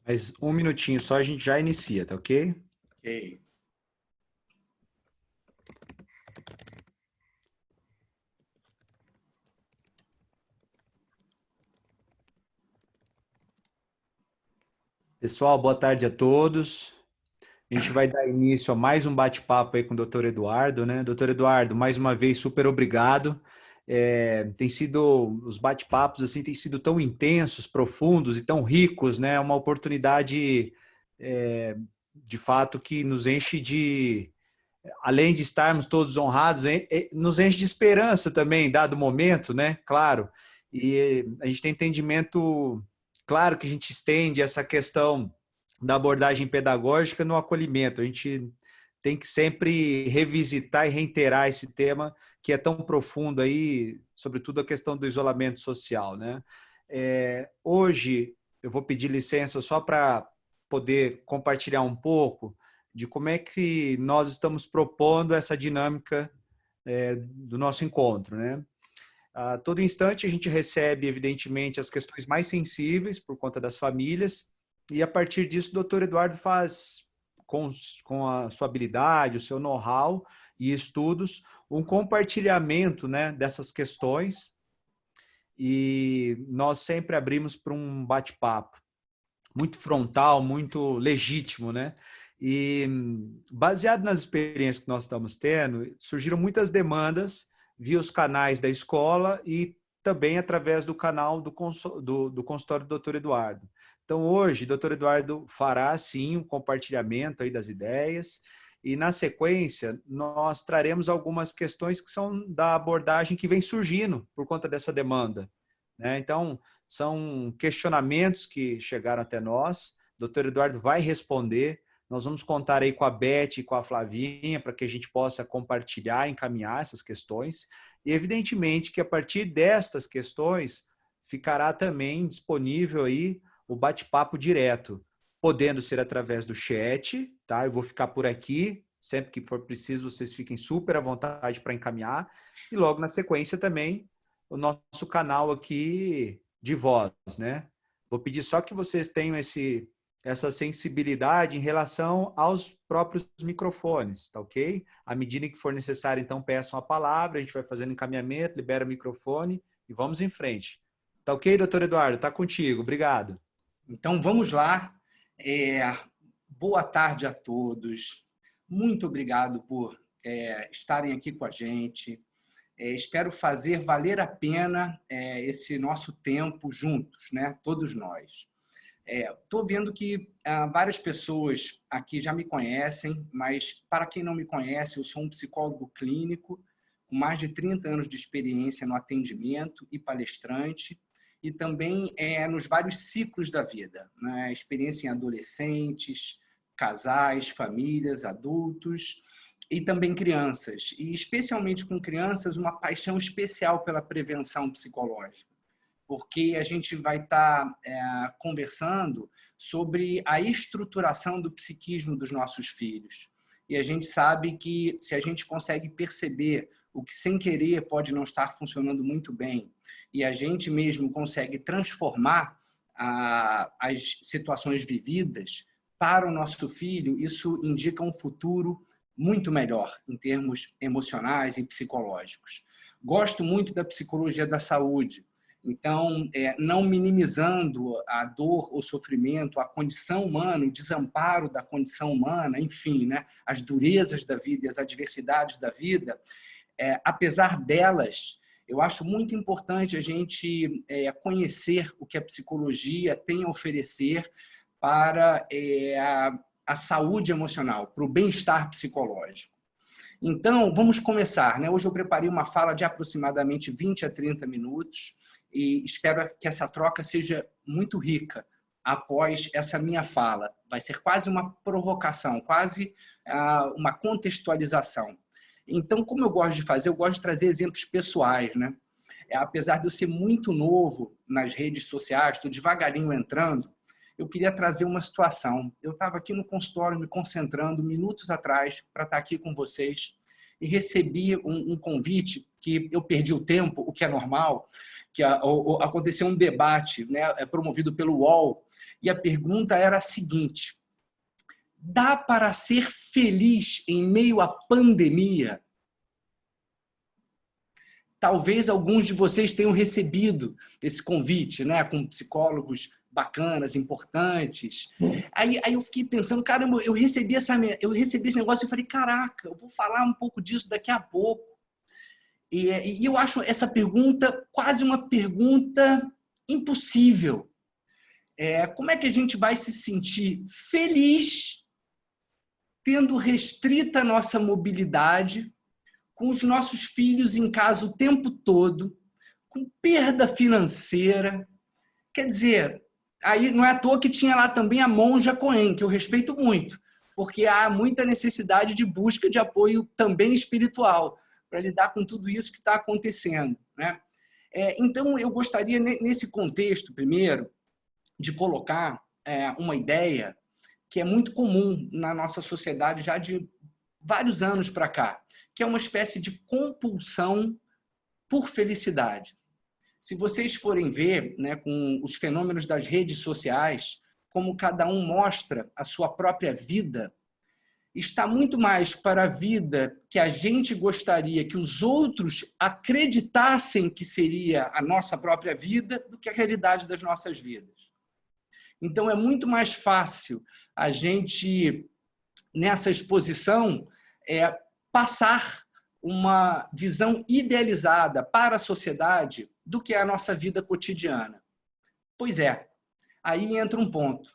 Mas um minutinho só a gente já inicia, tá ok? Ok. Pessoal, boa tarde a todos. A gente vai dar início a mais um bate-papo aí com o Dr. Eduardo, né? Dr. Eduardo, mais uma vez, super obrigado. Tem sido, os bate-papos assim, têm sido tão intensos, profundos e tão ricos, né? É uma oportunidade, de fato, que nos enche de, além de estarmos todos honrados, nos enche de esperança também, dado o momento, né? Claro. E a gente tem entendimento, claro que a gente estende essa questão da abordagem pedagógica no acolhimento. A gente tem que sempre revisitar e reiterar esse tema que é tão profundo aí, sobretudo a questão do isolamento social, né? Hoje eu vou pedir licença só para poder compartilhar um pouco de como é que nós estamos propondo essa dinâmica do nosso encontro, né? A todo instante a gente recebe, evidentemente, as questões mais sensíveis por conta das famílias e a partir disso o doutor Eduardo faz, com a sua habilidade, o seu know-how e estudos, um compartilhamento, né, dessas questões e nós sempre abrimos para um bate-papo muito frontal, muito legítimo, né? E baseado nas experiências que nós estamos tendo, surgiram muitas demandas via os canais da escola e também através do canal do consultório do Dr. Eduardo. Então, hoje, o Dr. Eduardo fará, sim, um compartilhamento aí das ideias e, na sequência, nós traremos algumas questões que são da abordagem que vem surgindo por conta dessa demanda, né? Então, são questionamentos que chegaram até nós. O Dr. Eduardo vai responder. Nós vamos contar aí com a Beth e com a Flavinha para que a gente possa compartilhar, encaminhar essas questões. E, evidentemente, que a partir destas questões ficará também disponível aí o bate-papo direto, podendo ser através do chat, tá? Eu vou ficar por aqui. Sempre que for preciso, vocês fiquem super à vontade para encaminhar. E logo na sequência também o nosso canal aqui de voz, né? Vou pedir só que vocês tenham essa sensibilidade em relação aos próprios microfones, tá ok? À medida que for necessário, então, peçam a palavra, a gente vai fazendo encaminhamento, libera o microfone e vamos em frente. Tá ok, doutor Eduardo? Tá contigo, obrigado. Então, vamos lá. É, Boa tarde a todos. Muito obrigado por estarem aqui com a gente. Espero fazer valer a pena esse nosso tempo juntos, né? Todos nós. Estou vendo que várias pessoas aqui já me conhecem, mas para quem não me conhece, eu sou um psicólogo clínico com mais de 30 anos de experiência no atendimento e palestrante, e também nos vários ciclos da vida, né? Experiência em adolescentes, casais, famílias, adultos e também crianças. E especialmente com crianças, uma paixão especial pela prevenção psicológica, porque a gente vai estar conversando sobre a estruturação do psiquismo dos nossos filhos. E a gente sabe que se a gente consegue perceber o que sem querer pode não estar funcionando muito bem, e a gente mesmo consegue transformar as situações vividas para o nosso filho, isso indica um futuro muito melhor em termos emocionais e psicológicos. Gosto muito da psicologia da saúde. Então, não minimizando a dor, o sofrimento, a condição humana, o desamparo da condição humana, enfim, né, as durezas da vida e as adversidades da vida, apesar delas, eu acho muito importante a gente conhecer o que a psicologia tem a oferecer para a saúde emocional, para o bem-estar psicológico. Então, vamos começar, né? Hoje eu preparei uma fala de aproximadamente 20 a 30 minutos e espero que essa troca seja muito rica após essa minha fala. Vai ser quase uma provocação, quase uma contextualização. Então, como eu gosto de fazer, eu gosto de trazer exemplos pessoais, né? Apesar de eu ser muito novo nas redes sociais, estou devagarinho entrando, eu queria trazer uma situação. Eu estava aqui no consultório me concentrando minutos atrás para estar aqui com vocês e recebi um convite que eu perdi o tempo, o que é normal, que aconteceu um debate, né, promovido pelo UOL, e a pergunta era a seguinte: dá para ser feliz em meio à pandemia? Talvez alguns de vocês tenham recebido esse convite, né, com psicólogos bacanas, importantes. Aí eu fiquei pensando, caramba, eu recebi esse negócio e falei, caraca, eu vou falar um pouco disso daqui a pouco. E eu acho essa pergunta quase uma pergunta impossível. Como é que a gente vai se sentir feliz tendo restrita a nossa mobilidade, com os nossos filhos em casa o tempo todo, com perda financeira? Quer dizer, aí não é à toa que tinha lá também a Monja Coen, que eu respeito muito, porque há muita necessidade de busca de apoio também espiritual para lidar com tudo isso que está acontecendo, né? Então, eu gostaria, nesse contexto, primeiro, de colocar uma ideia que é muito comum na nossa sociedade já de vários anos para cá, que é uma espécie de compulsão por felicidade. Se vocês forem ver, né, com os fenômenos das redes sociais, como cada um mostra a sua própria vida, está muito mais para a vida que a gente gostaria que os outros acreditassem que seria a nossa própria vida do que a realidade das nossas vidas. Então, é muito mais fácil a gente, nessa exposição, passar uma visão idealizada para a sociedade do que é a nossa vida cotidiana. Pois é, aí entra um ponto.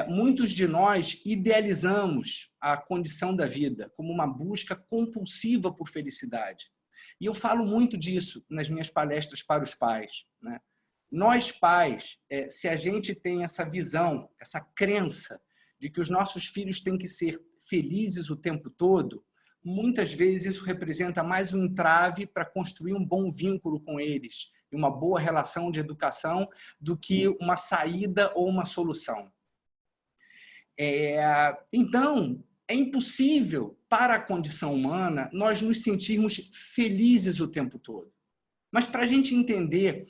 Muitos de nós idealizamos a condição da vida como uma busca compulsiva por felicidade. E eu falo muito disso nas minhas palestras para os pais, né? Nós, pais, se a gente tem essa visão, essa crença de que os nossos filhos têm que ser felizes o tempo todo, muitas vezes isso representa mais um entrave para construir um bom vínculo com eles, e uma boa relação de educação, do que uma saída ou uma solução. Então, é impossível para a condição humana nós nos sentirmos felizes o tempo todo. Mas para a gente entender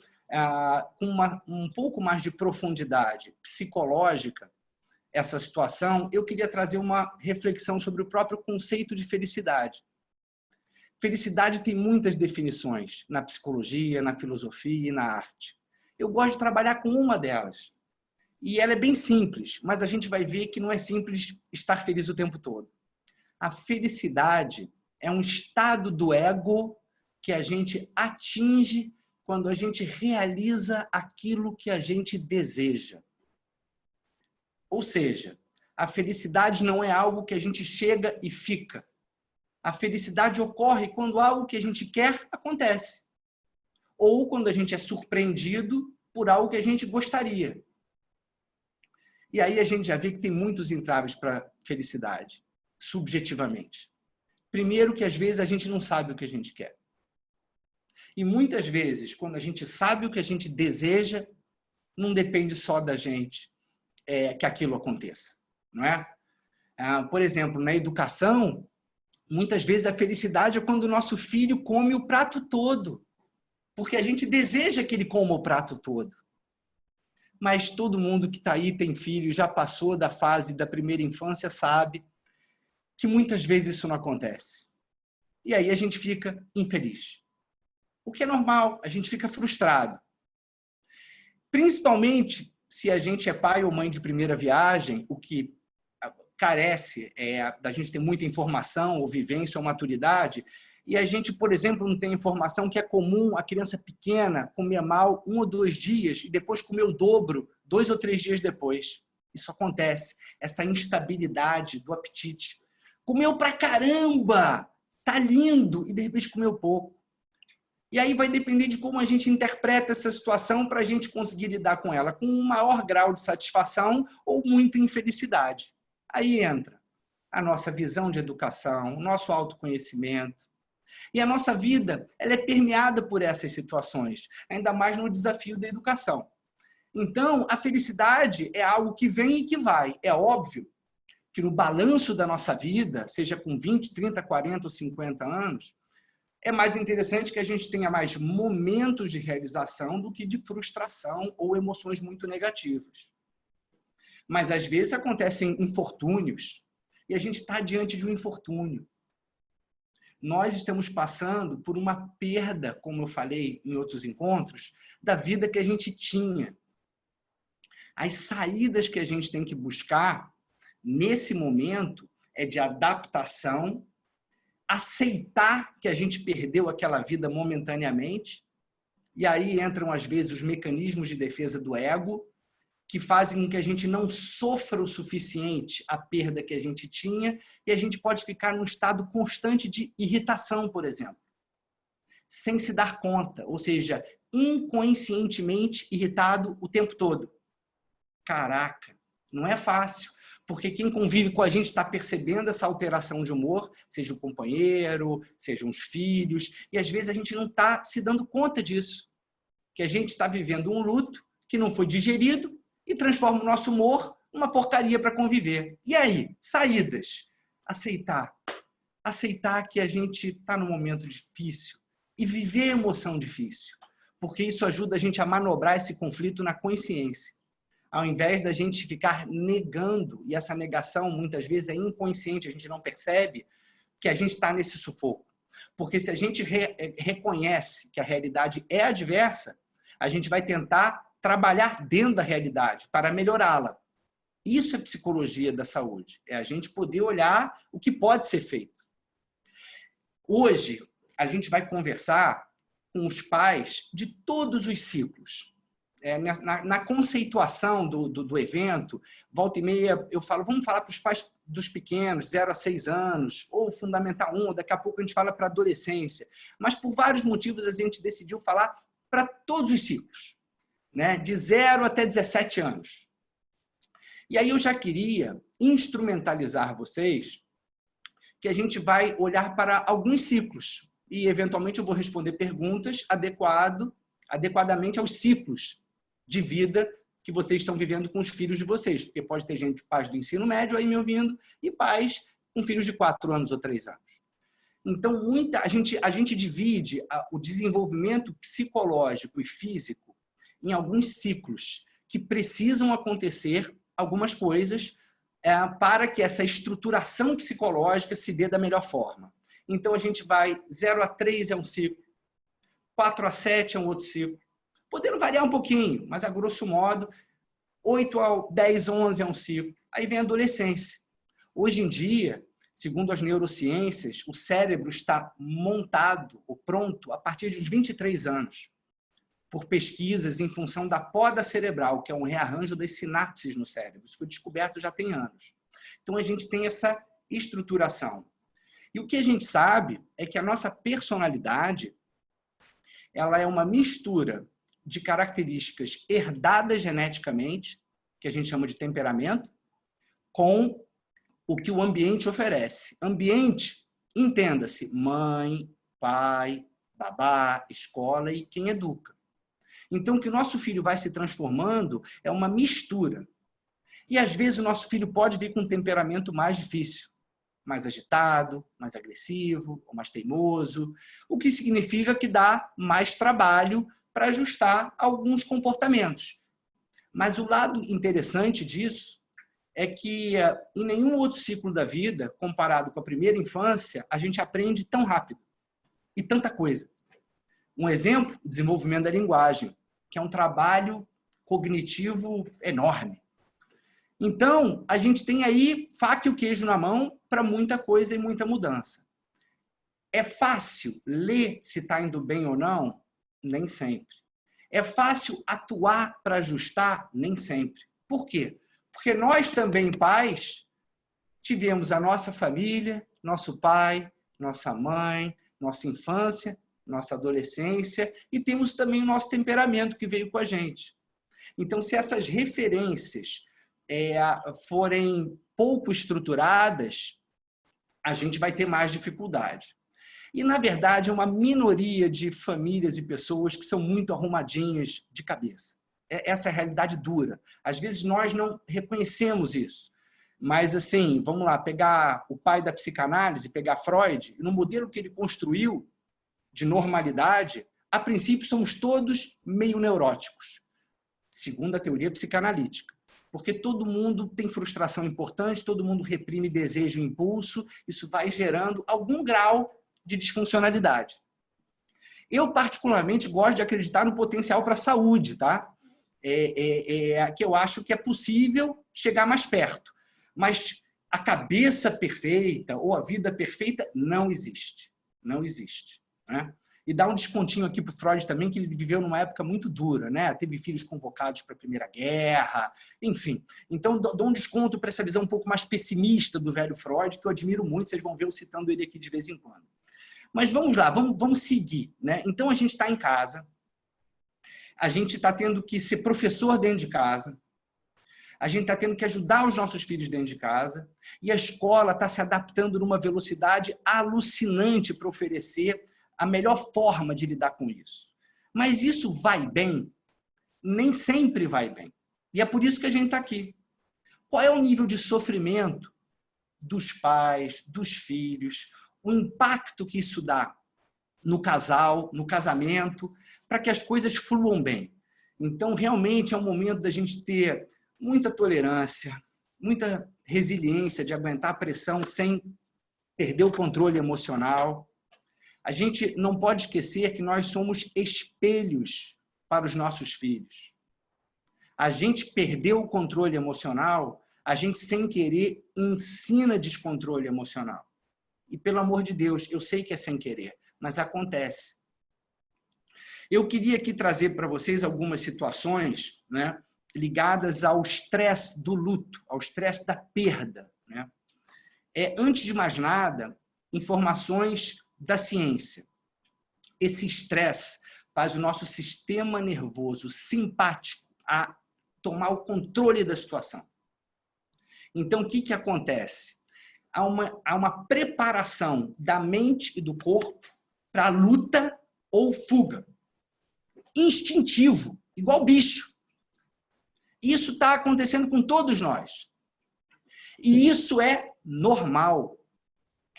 com um pouco mais de profundidade psicológica essa situação, eu queria trazer uma reflexão sobre o próprio conceito de felicidade. Felicidade tem muitas definições na psicologia, na filosofia e na arte. Eu gosto de trabalhar com uma delas. E ela é bem simples, mas a gente vai ver que não é simples estar feliz o tempo todo. A felicidade é um estado do ego que a gente atinge quando a gente realiza aquilo que a gente deseja. Ou seja, a felicidade não é algo que a gente chega e fica. A felicidade ocorre quando algo que a gente quer acontece. Ou quando a gente é surpreendido por algo que a gente gostaria. E aí a gente já vê que tem muitos entraves para a felicidade, subjetivamente. Primeiro, que às vezes a gente não sabe o que a gente quer. E muitas vezes, quando a gente sabe o que a gente deseja, não depende só da gente que aquilo aconteça, não é? Por exemplo, na educação, muitas vezes a felicidade é quando o nosso filho come o prato todo, porque a gente deseja que ele coma o prato todo. Mas todo mundo que está aí, tem filho, já passou da fase da primeira infância, sabe que muitas vezes isso não acontece. E aí a gente fica infeliz. O que é normal, a gente fica frustrado. Principalmente se a gente é pai ou mãe de primeira viagem, o que carece da gente ter muita informação, ou vivência, ou maturidade, e a gente, por exemplo, não tem informação que é comum a criança pequena comer mal 1 ou 2 dias e depois comer o dobro 2 ou 3 dias depois. Isso acontece, essa instabilidade do apetite. Comeu pra caramba, tá lindo, e de repente comeu pouco. E aí vai depender de como a gente interpreta essa situação para a gente conseguir lidar com ela, com um maior grau de satisfação ou muita infelicidade. Aí entra a nossa visão de educação, o nosso autoconhecimento. E a nossa vida, ela é permeada por essas situações, ainda mais no desafio da educação. Então, a felicidade é algo que vem e que vai. É óbvio que no balanço da nossa vida, seja com 20, 30, 40 ou 50 anos, é mais interessante que a gente tenha mais momentos de realização do que de frustração ou emoções muito negativas. Mas, às vezes, acontecem infortúnios e a gente está diante de um infortúnio. Nós estamos passando por uma perda, como eu falei em outros encontros, da vida que a gente tinha. As saídas que a gente tem que buscar, nesse momento, é de adaptação, aceitar que a gente perdeu aquela vida momentaneamente, e aí entram, às vezes, os mecanismos de defesa do ego, que fazem com que a gente não sofra o suficiente a perda que a gente tinha, e a gente pode ficar num estado constante de irritação, por exemplo, sem se dar conta, ou seja, inconscientemente irritado o tempo todo. Caraca, não é fácil, porque quem convive com a gente está percebendo essa alteração de humor, seja o companheiro, sejam os filhos, e às vezes a gente não está se dando conta disso, que a gente está vivendo um luto que não foi digerido e transforma o nosso humor numa porcaria para conviver. E aí? Saídas. Aceitar. Aceitar que a gente está num momento difícil e viver a emoção difícil, porque isso ajuda a gente a manobrar esse conflito na consciência. Ao invés da gente ficar negando, e essa negação muitas vezes é inconsciente, a gente não percebe que a gente está nesse sufoco. Porque se a gente reconhece que a realidade é adversa, a gente vai tentar trabalhar dentro da realidade para melhorá-la. Isso é psicologia da saúde, é a gente poder olhar o que pode ser feito. Hoje, a gente vai conversar com os pais de todos os ciclos. Na conceituação do evento, volta e meia, eu falo, vamos falar para os pais dos pequenos, 0 a 6 anos, ou Fundamental 1, daqui a pouco a gente fala para a adolescência. Mas por vários motivos a gente decidiu falar para todos os ciclos, né? De 0 até 17 anos. E aí eu já queria instrumentalizar vocês que a gente vai olhar para alguns ciclos e, eventualmente, eu vou responder perguntas adequadamente aos ciclos de vida que vocês estão vivendo com os filhos de vocês, porque pode ter gente, pais do ensino médio aí me ouvindo, e pais com filhos de 4 anos ou 3 anos. Então, a gente divide o desenvolvimento psicológico e físico em alguns ciclos que precisam acontecer algumas coisas para que essa estruturação psicológica se dê da melhor forma. Então, a gente vai 0 a 3 é um ciclo, 4 a 7 é um outro ciclo, podendo variar um pouquinho, mas a grosso modo, 8 a 10, 11 é um ciclo. Aí vem a adolescência. Hoje em dia, segundo as neurociências, o cérebro está montado ou pronto a partir de uns 23 anos, por pesquisas em função da poda cerebral, que é um rearranjo das sinapses no cérebro. Isso foi descoberto já tem anos. Então, a gente tem essa estruturação. E o que a gente sabe é que a nossa personalidade ela é uma mistura de características herdadas geneticamente, que a gente chama de temperamento, com o que o ambiente oferece. Ambiente, entenda-se, mãe, pai, babá, escola e quem educa. Então, o que o nosso filho vai se transformando é uma mistura. E, às vezes, o nosso filho pode vir com um temperamento mais difícil, mais agitado, mais agressivo, ou mais teimoso, o que significa que dá mais trabalho para ajustar alguns comportamentos. Mas o lado interessante disso é que em nenhum outro ciclo da vida, comparado com a primeira infância, a gente aprende tão rápido e tanta coisa. Um exemplo, o desenvolvimento da linguagem, que é um trabalho cognitivo enorme. Então, a gente tem aí faca e o queijo na mão para muita coisa e muita mudança. É fácil ler se está indo bem ou não? Nem sempre. É fácil atuar para ajustar? Nem sempre. Por quê? Porque nós também, pais, tivemos a nossa família, nosso pai, nossa mãe, nossa infância, nossa adolescência e temos também o nosso temperamento que veio com a gente. Então, se essas referências forem pouco estruturadas, a gente vai ter mais dificuldade. E, na verdade, é uma minoria de famílias e pessoas que são muito arrumadinhas de cabeça. Essa é a realidade dura. Às vezes, nós não reconhecemos isso. Mas, assim, vamos lá, pegar o pai da psicanálise, pegar Freud, no modelo que ele construiu, de normalidade, a princípio somos todos meio neuróticos, segundo a teoria psicanalítica. Porque todo mundo tem frustração importante, todo mundo reprime desejo e impulso, isso vai gerando algum grau de disfuncionalidade. Eu, particularmente, gosto de acreditar no potencial para a saúde, tá? Que eu acho que é possível chegar mais perto. Mas a cabeça perfeita ou a vida perfeita não existe. Não existe, né? E dá um descontinho aqui para o Freud também, que ele viveu numa época muito dura, né? Teve filhos convocados para a Primeira Guerra, enfim. Então, dou um desconto para essa visão um pouco mais pessimista do velho Freud, que eu admiro muito, vocês vão ver eu citando ele aqui de vez em quando. Mas vamos lá, vamos seguir, né? Então, a gente está em casa, a gente está tendo que ser professor dentro de casa, a gente está tendo que ajudar os nossos filhos dentro de casa, e a escola está se adaptando numa velocidade alucinante para oferecer a melhor forma de lidar com isso. Mas isso vai bem? Nem sempre vai bem. E é por isso que a gente está aqui. Qual é o nível de sofrimento dos pais, dos filhos, o impacto que isso dá no casal, no casamento, para que as coisas fluam bem? Então, realmente, é um momento da gente ter muita tolerância, muita resiliência de aguentar a pressão sem perder o controle emocional. A gente não pode esquecer que nós somos espelhos para os nossos filhos. A gente perdeu o controle emocional, a gente, sem querer, ensina descontrole emocional. E, pelo amor de Deus, eu sei que é sem querer, mas acontece. Eu queria aqui trazer para vocês algumas situações, né, ligadas ao estresse do luto, ao estresse da perda, né? Antes de mais nada, informações da ciência. Esse estresse faz o nosso sistema nervoso simpático a tomar o controle da situação. Então, o que acontece? Há uma preparação da mente e do corpo para luta ou fuga. Instintivo, igual bicho. Isso está acontecendo com todos nós. E isso é normal,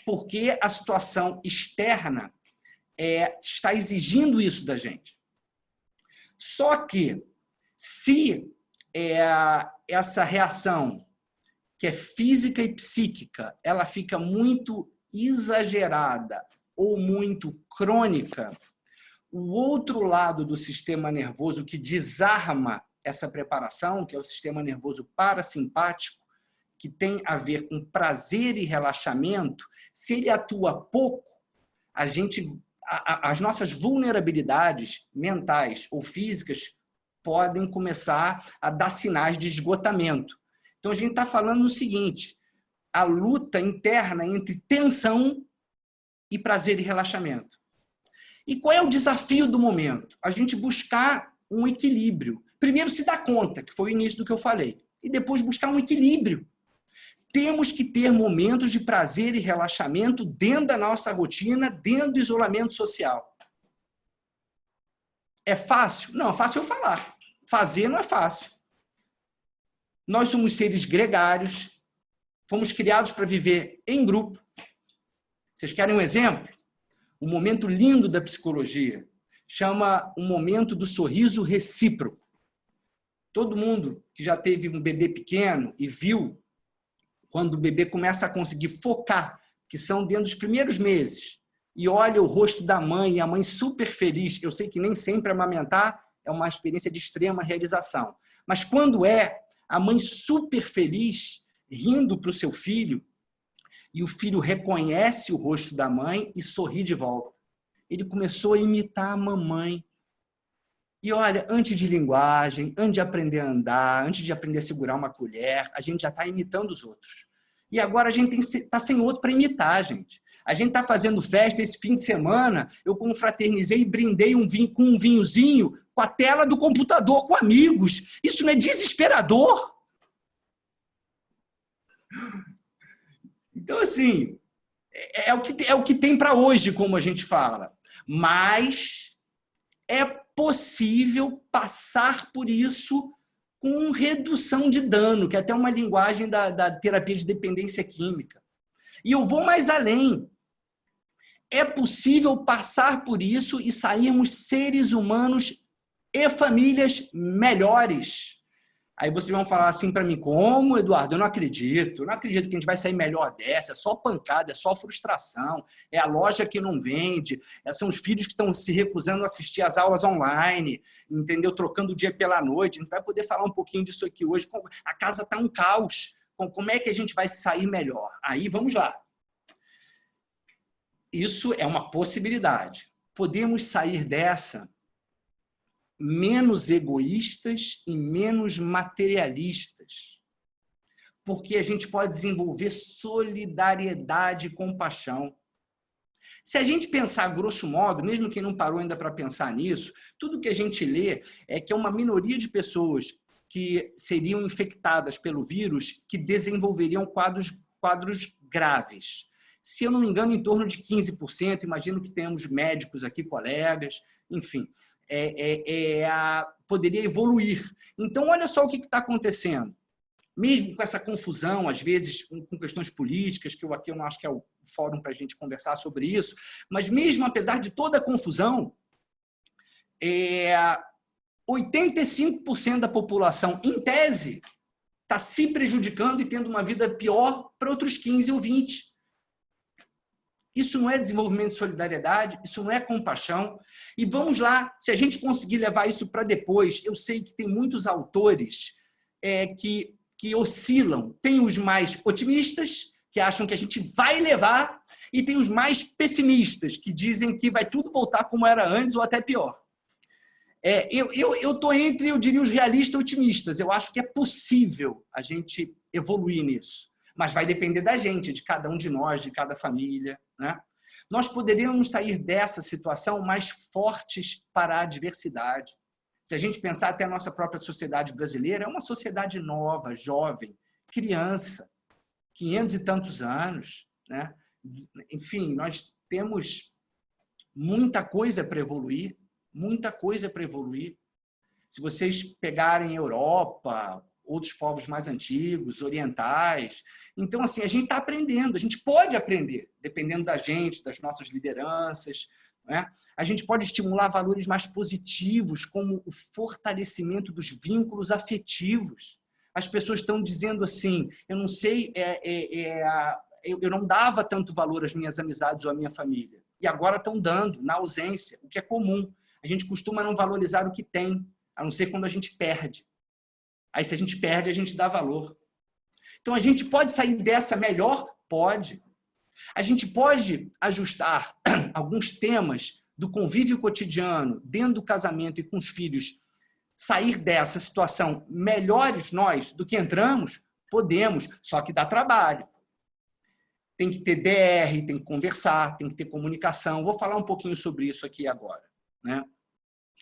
porque a situação externa está exigindo isso da gente. Só que, se essa reação, que é física e psíquica, ela fica muito exagerada ou muito crônica, o outro lado do sistema nervoso que desarma essa preparação, que é o sistema nervoso parasimpático, que tem a ver com prazer e relaxamento, se ele atua pouco, as nossas vulnerabilidades mentais ou físicas podem começar a dar sinais de esgotamento. Então, a gente está falando o seguinte: a luta interna entre tensão e prazer e relaxamento. E qual é o desafio do momento? A gente buscar um equilíbrio. Primeiro, se dar conta, que foi o início do que eu falei, e depois buscar um equilíbrio. Temos que ter momentos de prazer e relaxamento dentro da nossa rotina, dentro do isolamento social. É fácil? Não, é fácil eu falar. Fazer não é fácil. Nós somos seres gregários, fomos criados para viver em grupo. Vocês querem um exemplo? Um momento lindo da psicologia chama o momento do sorriso recíproco. Todo mundo que já teve um bebê pequeno e viu quando o bebê começa a conseguir focar, que são dentro dos primeiros meses, e olha o rosto da mãe, e a mãe super feliz. Eu sei que nem sempre amamentar é uma experiência de extrema realização, mas quando a mãe super feliz, rindo para o seu filho, e o filho reconhece o rosto da mãe e sorri de volta. Ele começou a imitar a mamãe. E olha, antes de linguagem, antes de aprender a andar, antes de aprender a segurar uma colher, a gente já está imitando os outros. E agora a gente está sem outro para imitar, gente. A gente está fazendo festa esse fim de semana, eu confraternizei e brindei com um vinhozinho com a tela do computador, com amigos. Isso não é desesperador? Então, assim, é o que tem para hoje, como a gente fala. Mas é possível passar por isso com redução de dano, que é até uma linguagem da terapia de dependência química. E eu vou mais além. é possível passar por isso e sairmos seres humanos e famílias melhores. Aí vocês vão falar assim para mim, como, Eduardo? Eu não acredito que a gente vai sair melhor dessa, é só pancada, é só frustração, é a loja que não vende, são os filhos que estão se recusando a assistir às aulas online, entendeu? Trocando o dia pela noite. A gente vai poder falar um pouquinho disso aqui hoje. A casa está um caos. Como é que a gente vai sair melhor? Aí, vamos lá. Isso é uma possibilidade. Podemos sair dessa menos egoístas e menos materialistas, porque a gente pode desenvolver solidariedade e compaixão. Se a gente pensar grosso modo, mesmo quem não parou ainda para pensar nisso, tudo que a gente lê é que é uma minoria de pessoas que seriam infectadas pelo vírus que desenvolveriam quadros graves. Se eu não me engano, em torno de 15%, imagino que temos médicos aqui, colegas, enfim, poderia evoluir. Então, olha só o que está acontecendo. Mesmo com essa confusão, às vezes com questões políticas, que aqui eu não acho que é o fórum para a gente conversar sobre isso, mas mesmo apesar de toda a confusão, 85% da população, em tese, está se prejudicando e tendo uma vida pior para outros 15 ou 20%. Isso não é desenvolvimento de solidariedade, isso não é compaixão. E vamos lá, se a gente conseguir levar isso para depois, eu sei que tem muitos autores que oscilam. Tem os mais otimistas, que acham que a gente vai levar, e tem os mais pessimistas, que dizem que vai tudo voltar como era antes ou até pior. Eu estou entre, eu diria, os realistas otimistas. Eu acho que é possível a gente evoluir nisso. Mas vai depender da gente, de cada um de nós, de cada família, né? Nós poderíamos sair dessa situação mais fortes para a adversidade. Se a gente pensar até a nossa própria sociedade brasileira, é uma sociedade nova, jovem, criança, 500 e tantos anos, né? Enfim, nós temos muita coisa para evoluir, muita coisa para evoluir. Se vocês pegarem Europa, outros povos mais antigos, orientais. Então, assim, a gente está aprendendo, a gente pode aprender, dependendo da gente, das nossas lideranças, né? A gente pode estimular valores mais positivos, como o fortalecimento dos vínculos afetivos. As pessoas estão dizendo assim, eu não sei, eu não dava tanto valor às minhas amizades ou à minha família, e agora estão dando, na ausência, o que é comum. A gente costuma não valorizar o que tem, a não ser quando a gente perde. Aí, se a gente perde, a gente dá valor. Então, a gente pode sair dessa melhor? Pode. A gente pode ajustar alguns temas do convívio cotidiano, dentro do casamento e com os filhos, sair dessa situação melhores nós do que entramos? Podemos, só que dá trabalho. Tem que ter DR, tem que conversar, tem que ter comunicação. Vou falar um pouquinho sobre isso aqui agora, né?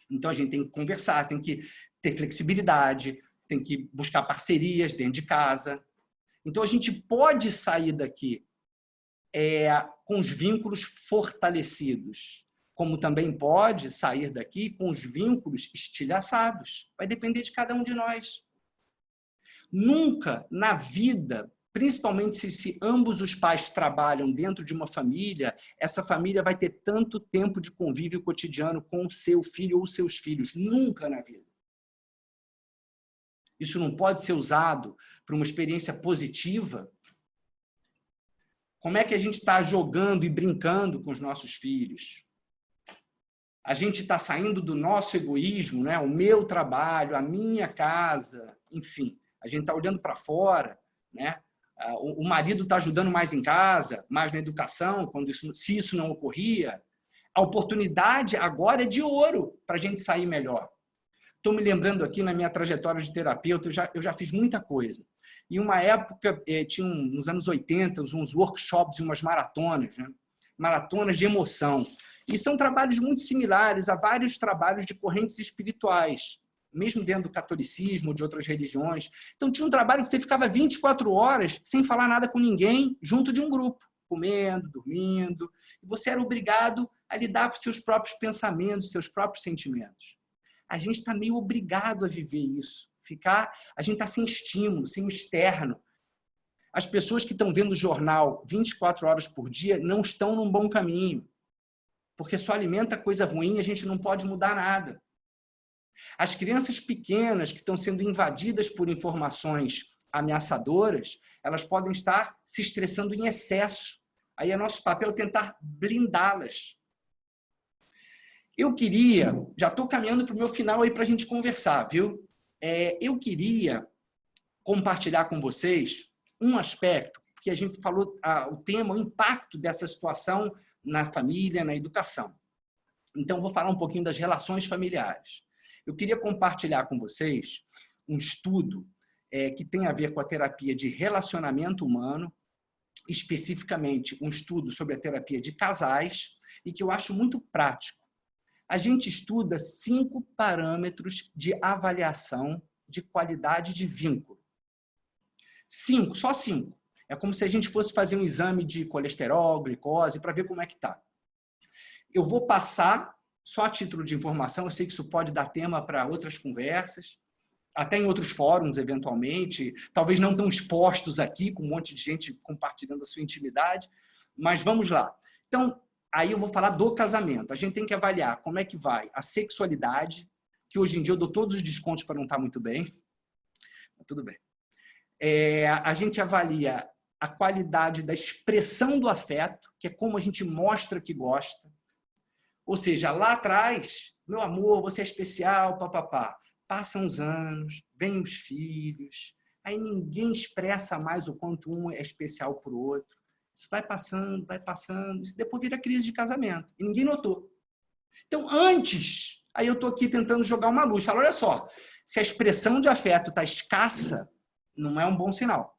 Então, a gente tem que conversar, tem que ter flexibilidade, tem que buscar parcerias dentro de casa. Então, a gente pode sair daqui com os vínculos fortalecidos, como também pode sair daqui com os vínculos estilhaçados. Vai depender de cada um de nós. Nunca na vida, principalmente se ambos os pais trabalham dentro de uma família, essa família vai ter tanto tempo de convívio cotidiano com o seu filho ou seus filhos. Nunca na vida. Isso não pode ser usado para uma experiência positiva? Como é que a gente está jogando e brincando com os nossos filhos? A gente está saindo do nosso egoísmo, né? O meu trabalho, a minha casa, enfim. A gente está olhando para fora, né? O marido está ajudando mais em casa, mais na educação, se isso não ocorria. A oportunidade agora é de ouro para a gente sair melhor. Estou me lembrando aqui na minha trajetória de terapeuta, eu já fiz muita coisa. Em uma época, tinha nos anos 80, uns workshops e umas maratonas, né? Maratonas de emoção. E são trabalhos muito similares a vários trabalhos de correntes espirituais, mesmo dentro do catolicismo ou de outras religiões. Então, tinha um trabalho que você ficava 24 horas sem falar nada com ninguém, junto de um grupo, comendo, dormindo. E você era obrigado a lidar com seus próprios pensamentos, seus próprios sentimentos. A gente está meio obrigado a viver isso. A gente está sem estímulo, sem o externo. As pessoas que estão vendo o jornal 24 horas por dia não estão num bom caminho. porque só alimenta coisa ruim e a gente não pode mudar nada. As crianças pequenas que estão sendo invadidas por informações ameaçadoras, elas podem estar se estressando em excesso. Aí é nosso papel tentar blindá-las. Eu queria, já estou caminhando para o meu final aí para a gente conversar, viu? Eu queria compartilhar com vocês um aspecto, que a gente falou, o tema, o impacto dessa situação na família, na educação. Então, vou falar um pouquinho das relações familiares. Eu queria compartilhar com vocês um estudo que tem a ver com a terapia de relacionamento humano, especificamente um estudo sobre a terapia de casais, e que eu acho muito prático. A gente estuda 5 parâmetros de avaliação de qualidade de vínculo. 5, só 5. É como se a gente fosse fazer um exame de colesterol, glicose, para ver como é que está. Eu vou passar, só a título de informação, eu sei que isso pode dar tema para outras conversas, até em outros fóruns, eventualmente, talvez não tão expostos aqui, com um monte de gente compartilhando a sua intimidade, mas vamos lá. Então, aí eu vou falar do casamento. A gente tem que avaliar como é que vai a sexualidade, que hoje em dia eu dou todos os descontos para não estar muito bem, mas tudo bem. A gente avalia a qualidade da expressão do afeto, que é como a gente mostra que gosta. Ou seja, lá atrás, meu amor, você é especial, papapá. Passam os anos, vêm os filhos, aí ninguém expressa mais o quanto um é especial para o outro. Isso vai passando, isso depois vira crise de casamento. E ninguém notou. Então, antes, aí eu estou aqui tentando jogar uma luz. Falo, olha só, se a expressão de afeto está escassa, não é um bom sinal.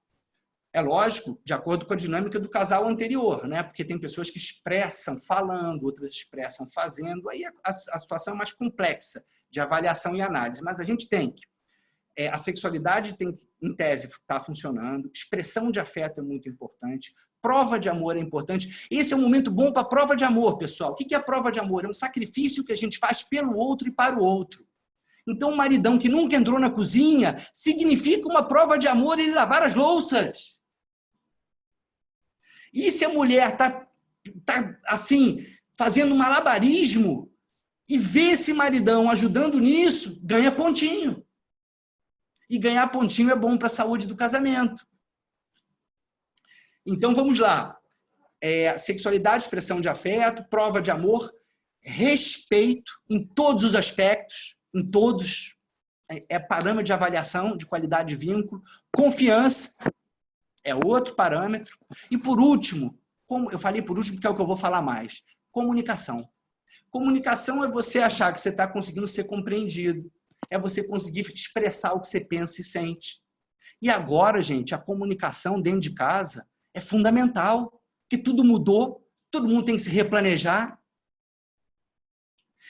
É lógico, de acordo com a dinâmica do casal anterior, né? Porque tem pessoas que expressam falando, outras expressam fazendo, aí a situação é mais complexa de avaliação e análise, mas a gente tem que a sexualidade tem que, em tese, estar funcionando, expressão de afeto é muito importante, prova de amor é importante. Esse é um momento bom para prova de amor, pessoal. O que é a prova de amor? É um sacrifício que a gente faz pelo outro e para o outro. Então, um maridão que nunca entrou na cozinha significa uma prova de amor ele lavar as louças. E se a mulher está assim, fazendo um malabarismo e vê esse maridão ajudando nisso, ganha pontinho. E ganhar pontinho é bom para a saúde do casamento. Então, vamos lá. Sexualidade, expressão de afeto, prova de amor, respeito em todos os aspectos, em todos. Parâmetro de avaliação de qualidade de vínculo, confiança, é outro parâmetro. E por último, como eu falei por último, porque é o que eu vou falar mais, comunicação. Comunicação é você achar que você está conseguindo ser compreendido, é você conseguir expressar o que você pensa e sente. E agora, gente, a comunicação dentro de casa é fundamental, porque tudo mudou, todo mundo tem que se replanejar.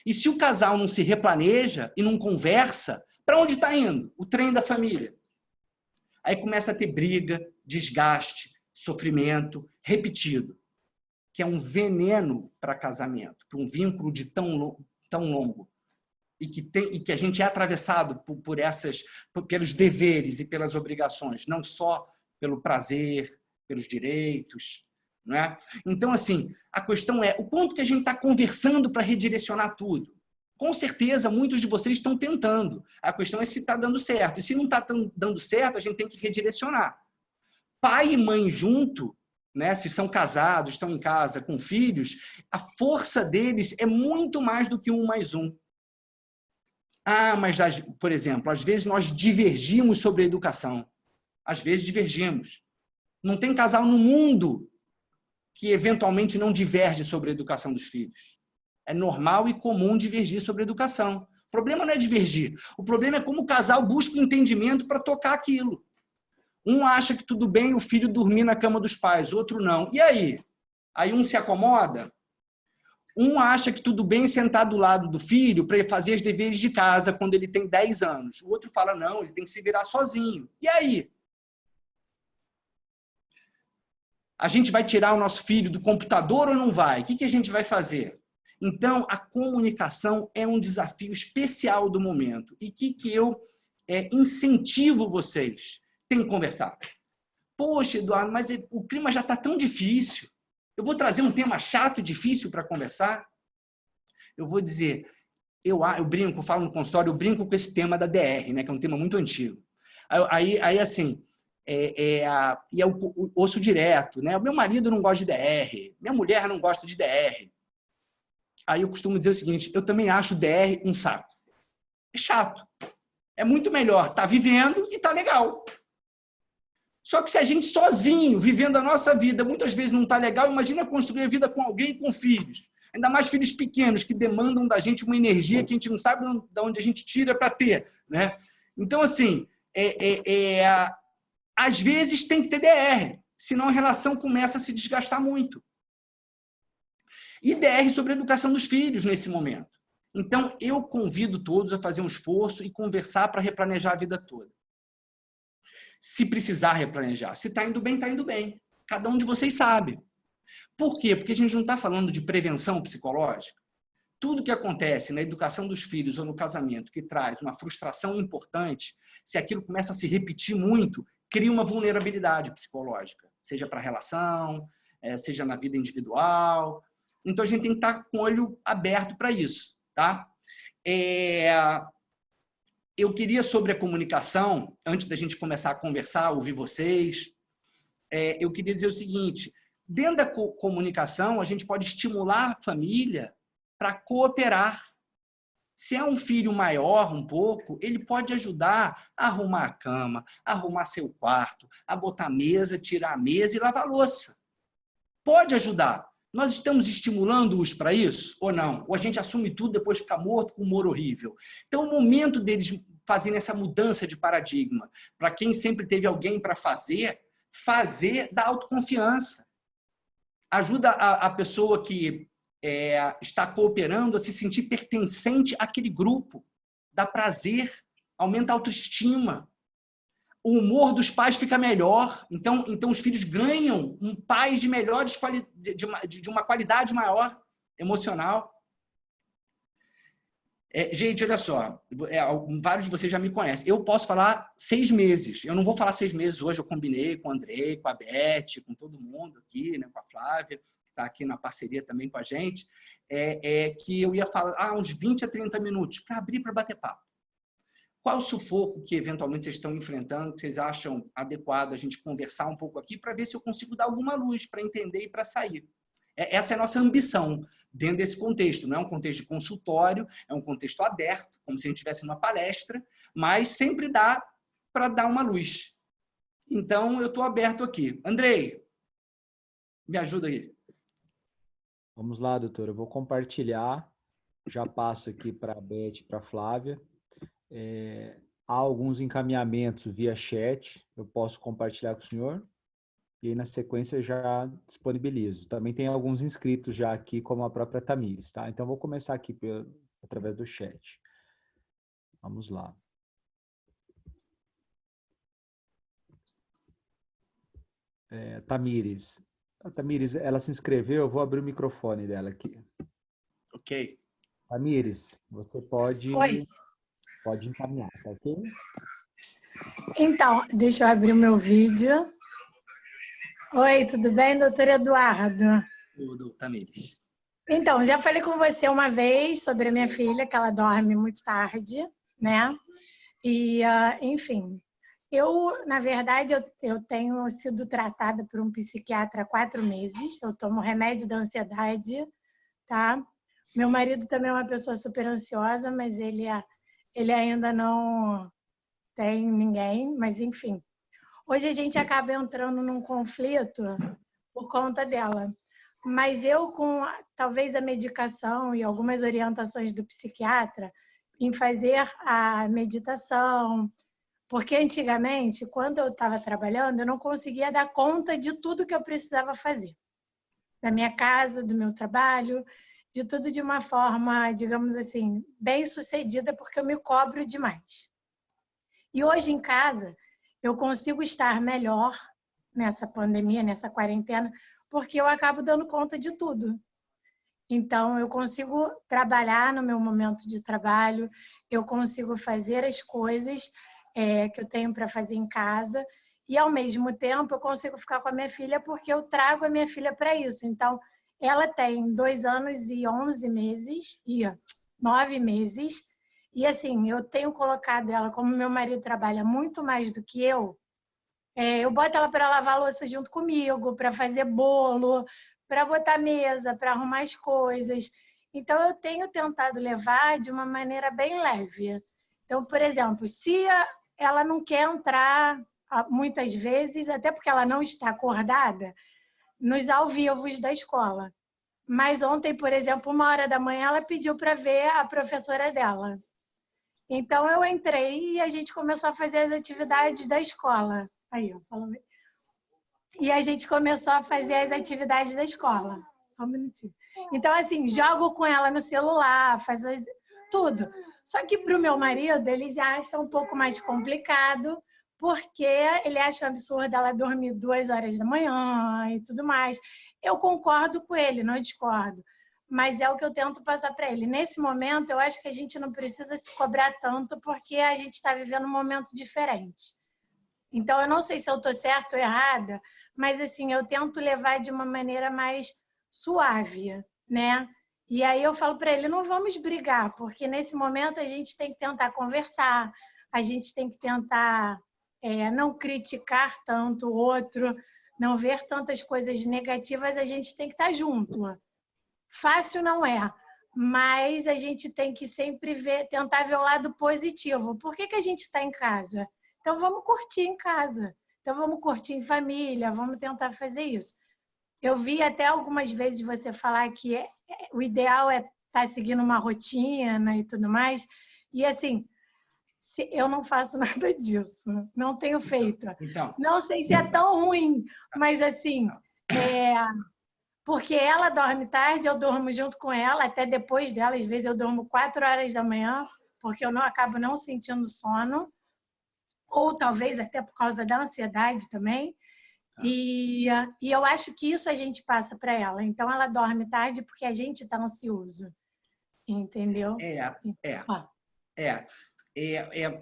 E se o casal não se replaneja e não conversa, para onde está indo? O trem da família. Aí começa a ter briga, desgaste, sofrimento repetido, que é um veneno para casamento, para um vínculo de tão longo. E que a gente é atravessado pelos deveres e pelas obrigações, não só pelo prazer, pelos direitos. Não é? Então, assim, a questão é o quanto que a gente está conversando para redirecionar tudo. Com certeza, muitos de vocês estão tentando. A questão é se está dando certo. E se não está dando certo, a gente tem que redirecionar. Pai e mãe junto, né, se são casados, estão em casa com filhos, a força deles é muito mais do que 1 mais 1. Mas, por exemplo, às vezes nós divergimos sobre a educação. Às vezes divergimos. Não tem casal no mundo que eventualmente não diverge sobre a educação dos filhos. É normal e comum divergir sobre a educação. O problema não é divergir. O problema é como o casal busca o entendimento para tocar aquilo. Um acha que tudo bem o filho dormir na cama dos pais, outro não. E aí? Aí um se acomoda? Um acha que tudo bem sentar do lado do filho para ele fazer os deveres de casa quando ele tem 10 anos. O outro fala, não, ele tem que se virar sozinho. E aí? A gente vai tirar o nosso filho do computador ou não vai? O que a gente vai fazer? Então, a comunicação é um desafio especial do momento. E o que eu incentivo vocês? Tem que conversar. Poxa, Eduardo, mas o clima já está tão difícil. Eu vou trazer um tema chato e difícil para conversar? eu vou dizer, eu brinco, falo no consultório, eu brinco com esse tema da DR, né, que é um tema muito antigo. Aí assim, e é o osso direto, né? O meu marido não gosta de DR, minha mulher não gosta de DR. Aí eu costumo dizer o seguinte, eu também acho DR um saco. É chato. É muito melhor estar vivendo e estar legal. Só que se a gente sozinho, vivendo a nossa vida, muitas vezes não está legal, imagina construir a vida com alguém e com filhos. Ainda mais filhos pequenos, que demandam da gente uma energia que a gente não sabe de onde a gente tira para ter. Né? Então, assim, às vezes tem que ter DR, senão a relação começa a se desgastar muito. E DR sobre a educação dos filhos nesse momento. Então, eu convido todos a fazer um esforço e conversar para replanejar a vida toda. Se precisar replanejar. Se está indo bem, está indo bem. Cada um de vocês sabe. Por quê? Porque a gente não está falando de prevenção psicológica. Tudo que acontece na educação dos filhos ou no casamento que traz uma frustração importante, se aquilo começa a se repetir muito, cria uma vulnerabilidade psicológica, seja para a relação, seja na vida individual. Então, a gente tem que estar com o olho aberto para isso. Tá? Eu queria, sobre a comunicação, antes da gente começar a conversar, ouvir vocês, eu queria dizer o seguinte, dentro da comunicação, a gente pode estimular a família para cooperar. Se é um filho maior um pouco, ele pode ajudar a arrumar a cama, a arrumar seu quarto, a botar a mesa, tirar a mesa e lavar a louça. Pode ajudar. Nós estamos estimulando-os para isso ou não? Ou a gente assume tudo e depois fica morto com humor horrível? Então, o momento deles fazerem essa mudança de paradigma, para quem sempre teve alguém para fazer dá autoconfiança. Ajuda a pessoa que está cooperando a se sentir pertencente àquele grupo. Dá prazer, aumenta a autoestima. O humor dos pais fica melhor, então os filhos ganham pais de melhores de uma qualidade maior emocional. Gente, olha só, vários de vocês já me conhecem. Eu posso falar 6 meses. Eu não vou falar 6 meses hoje, eu combinei com o Andrei, com a Beth, com todo mundo aqui, né, com a Flávia, que está aqui na parceria também com a gente, que eu ia falar uns 20 a 30 minutos para abrir, para bater papo. Qual o sufoco que eventualmente vocês estão enfrentando, que vocês acham adequado a gente conversar um pouco aqui para ver se eu consigo dar alguma luz para entender e para sair? Essa é a nossa ambição dentro desse contexto. Não é um contexto de consultório, é um contexto aberto, como se a gente estivesse numa palestra, mas sempre dá para dar uma luz. Então, eu estou aberto aqui. Andrei, me ajuda aí. Vamos lá, doutor. Eu vou compartilhar. Já passo aqui para a Beth e para a Flávia. Há alguns encaminhamentos via chat. Eu posso compartilhar com o senhor. E aí, na sequência, já disponibilizo. Também tem alguns inscritos já aqui, como a própria Tamires, tá? Então, vou começar aqui através do chat. Vamos lá. Tamires. A Tamires, ela se inscreveu, eu vou abrir o microfone dela aqui. Ok. Tamires, você pode encaminhar, tá ok? Então, deixa eu abrir o meu vídeo. Oi, tudo bem, doutor Eduardo? Tudo, Tamires. Então, já falei com você uma vez sobre a minha filha, que ela dorme muito tarde, né? E, enfim, na verdade, eu tenho sido tratada por um psiquiatra há 4 meses. Eu tomo remédio da ansiedade, tá? Meu marido também é uma pessoa super ansiosa, mas ele ainda não tem ninguém, mas enfim. Hoje a gente acaba entrando num conflito por conta dela. Mas eu, com talvez a medicação e algumas orientações do psiquiatra, em fazer a meditação, porque antigamente, quando eu estava trabalhando, eu não conseguia dar conta de tudo que eu precisava fazer. Da minha casa, do meu trabalho, de tudo de uma forma, digamos assim, bem sucedida, porque eu me cobro demais. E hoje em casa, eu consigo estar melhor nessa pandemia, nessa quarentena, porque eu acabo dando conta de tudo. Então, eu consigo trabalhar no meu momento de trabalho, eu consigo fazer as coisas que eu tenho para fazer em casa e, ao mesmo tempo, eu consigo ficar com a minha filha porque eu trago a minha filha para isso. Então, Ela tem 2 anos e 11 meses, 9 meses. E assim, eu tenho colocado ela, como meu marido trabalha muito mais do que eu boto ela para lavar a louça junto comigo, para fazer bolo, para botar mesa, para arrumar as coisas. Então, eu tenho tentado levar de uma maneira bem leve. Então, por exemplo, se ela não quer entrar muitas vezes, até porque ela não está acordada, nos ao vivos da escola. Mas ontem, por exemplo, 1h da manhã, ela pediu para ver a professora dela. Então, eu entrei e a gente começou a fazer as atividades da escola. Aí, ó, falando. E a gente começou a fazer as atividades da escola. Só um minutinho. Então, assim, jogo com ela no celular, tudo. Só que para o meu marido, ele já acha um pouco mais complicado, porque ele acha um absurdo ela dormir 2 horas da manhã e tudo mais. Eu concordo com ele, não discordo. Mas é o que eu tento passar para ele. Nesse momento, eu acho que a gente não precisa se cobrar tanto, porque a gente está vivendo um momento diferente. Então, eu não sei se eu estou certa ou errada, mas assim, eu tento levar de uma maneira mais suave, né? E aí eu falo para ele, não vamos brigar, porque nesse momento a gente tem que tentar conversar, a gente tem que tentar não criticar tanto o outro, não ver tantas coisas negativas, a gente tem que estar junto. Fácil não é, mas a gente tem que sempre tentar ver o lado positivo. Por que a gente está em casa? Então, vamos curtir em casa. Então, vamos curtir em família, vamos tentar fazer isso. Eu vi até algumas vezes você falar que o ideal é estar seguindo uma rotina e tudo mais. E, assim, eu não faço nada disso. Não tenho feito. Então. Não sei se é tão ruim, mas, assim, porque ela dorme tarde, eu durmo junto com ela, até depois dela. Às vezes, eu durmo 4 horas da manhã, porque eu acabo não sentindo sono. Ou talvez até por causa da ansiedade também. E eu acho que isso a gente passa para ela. Então, ela dorme tarde porque a gente está ansioso. Entendeu?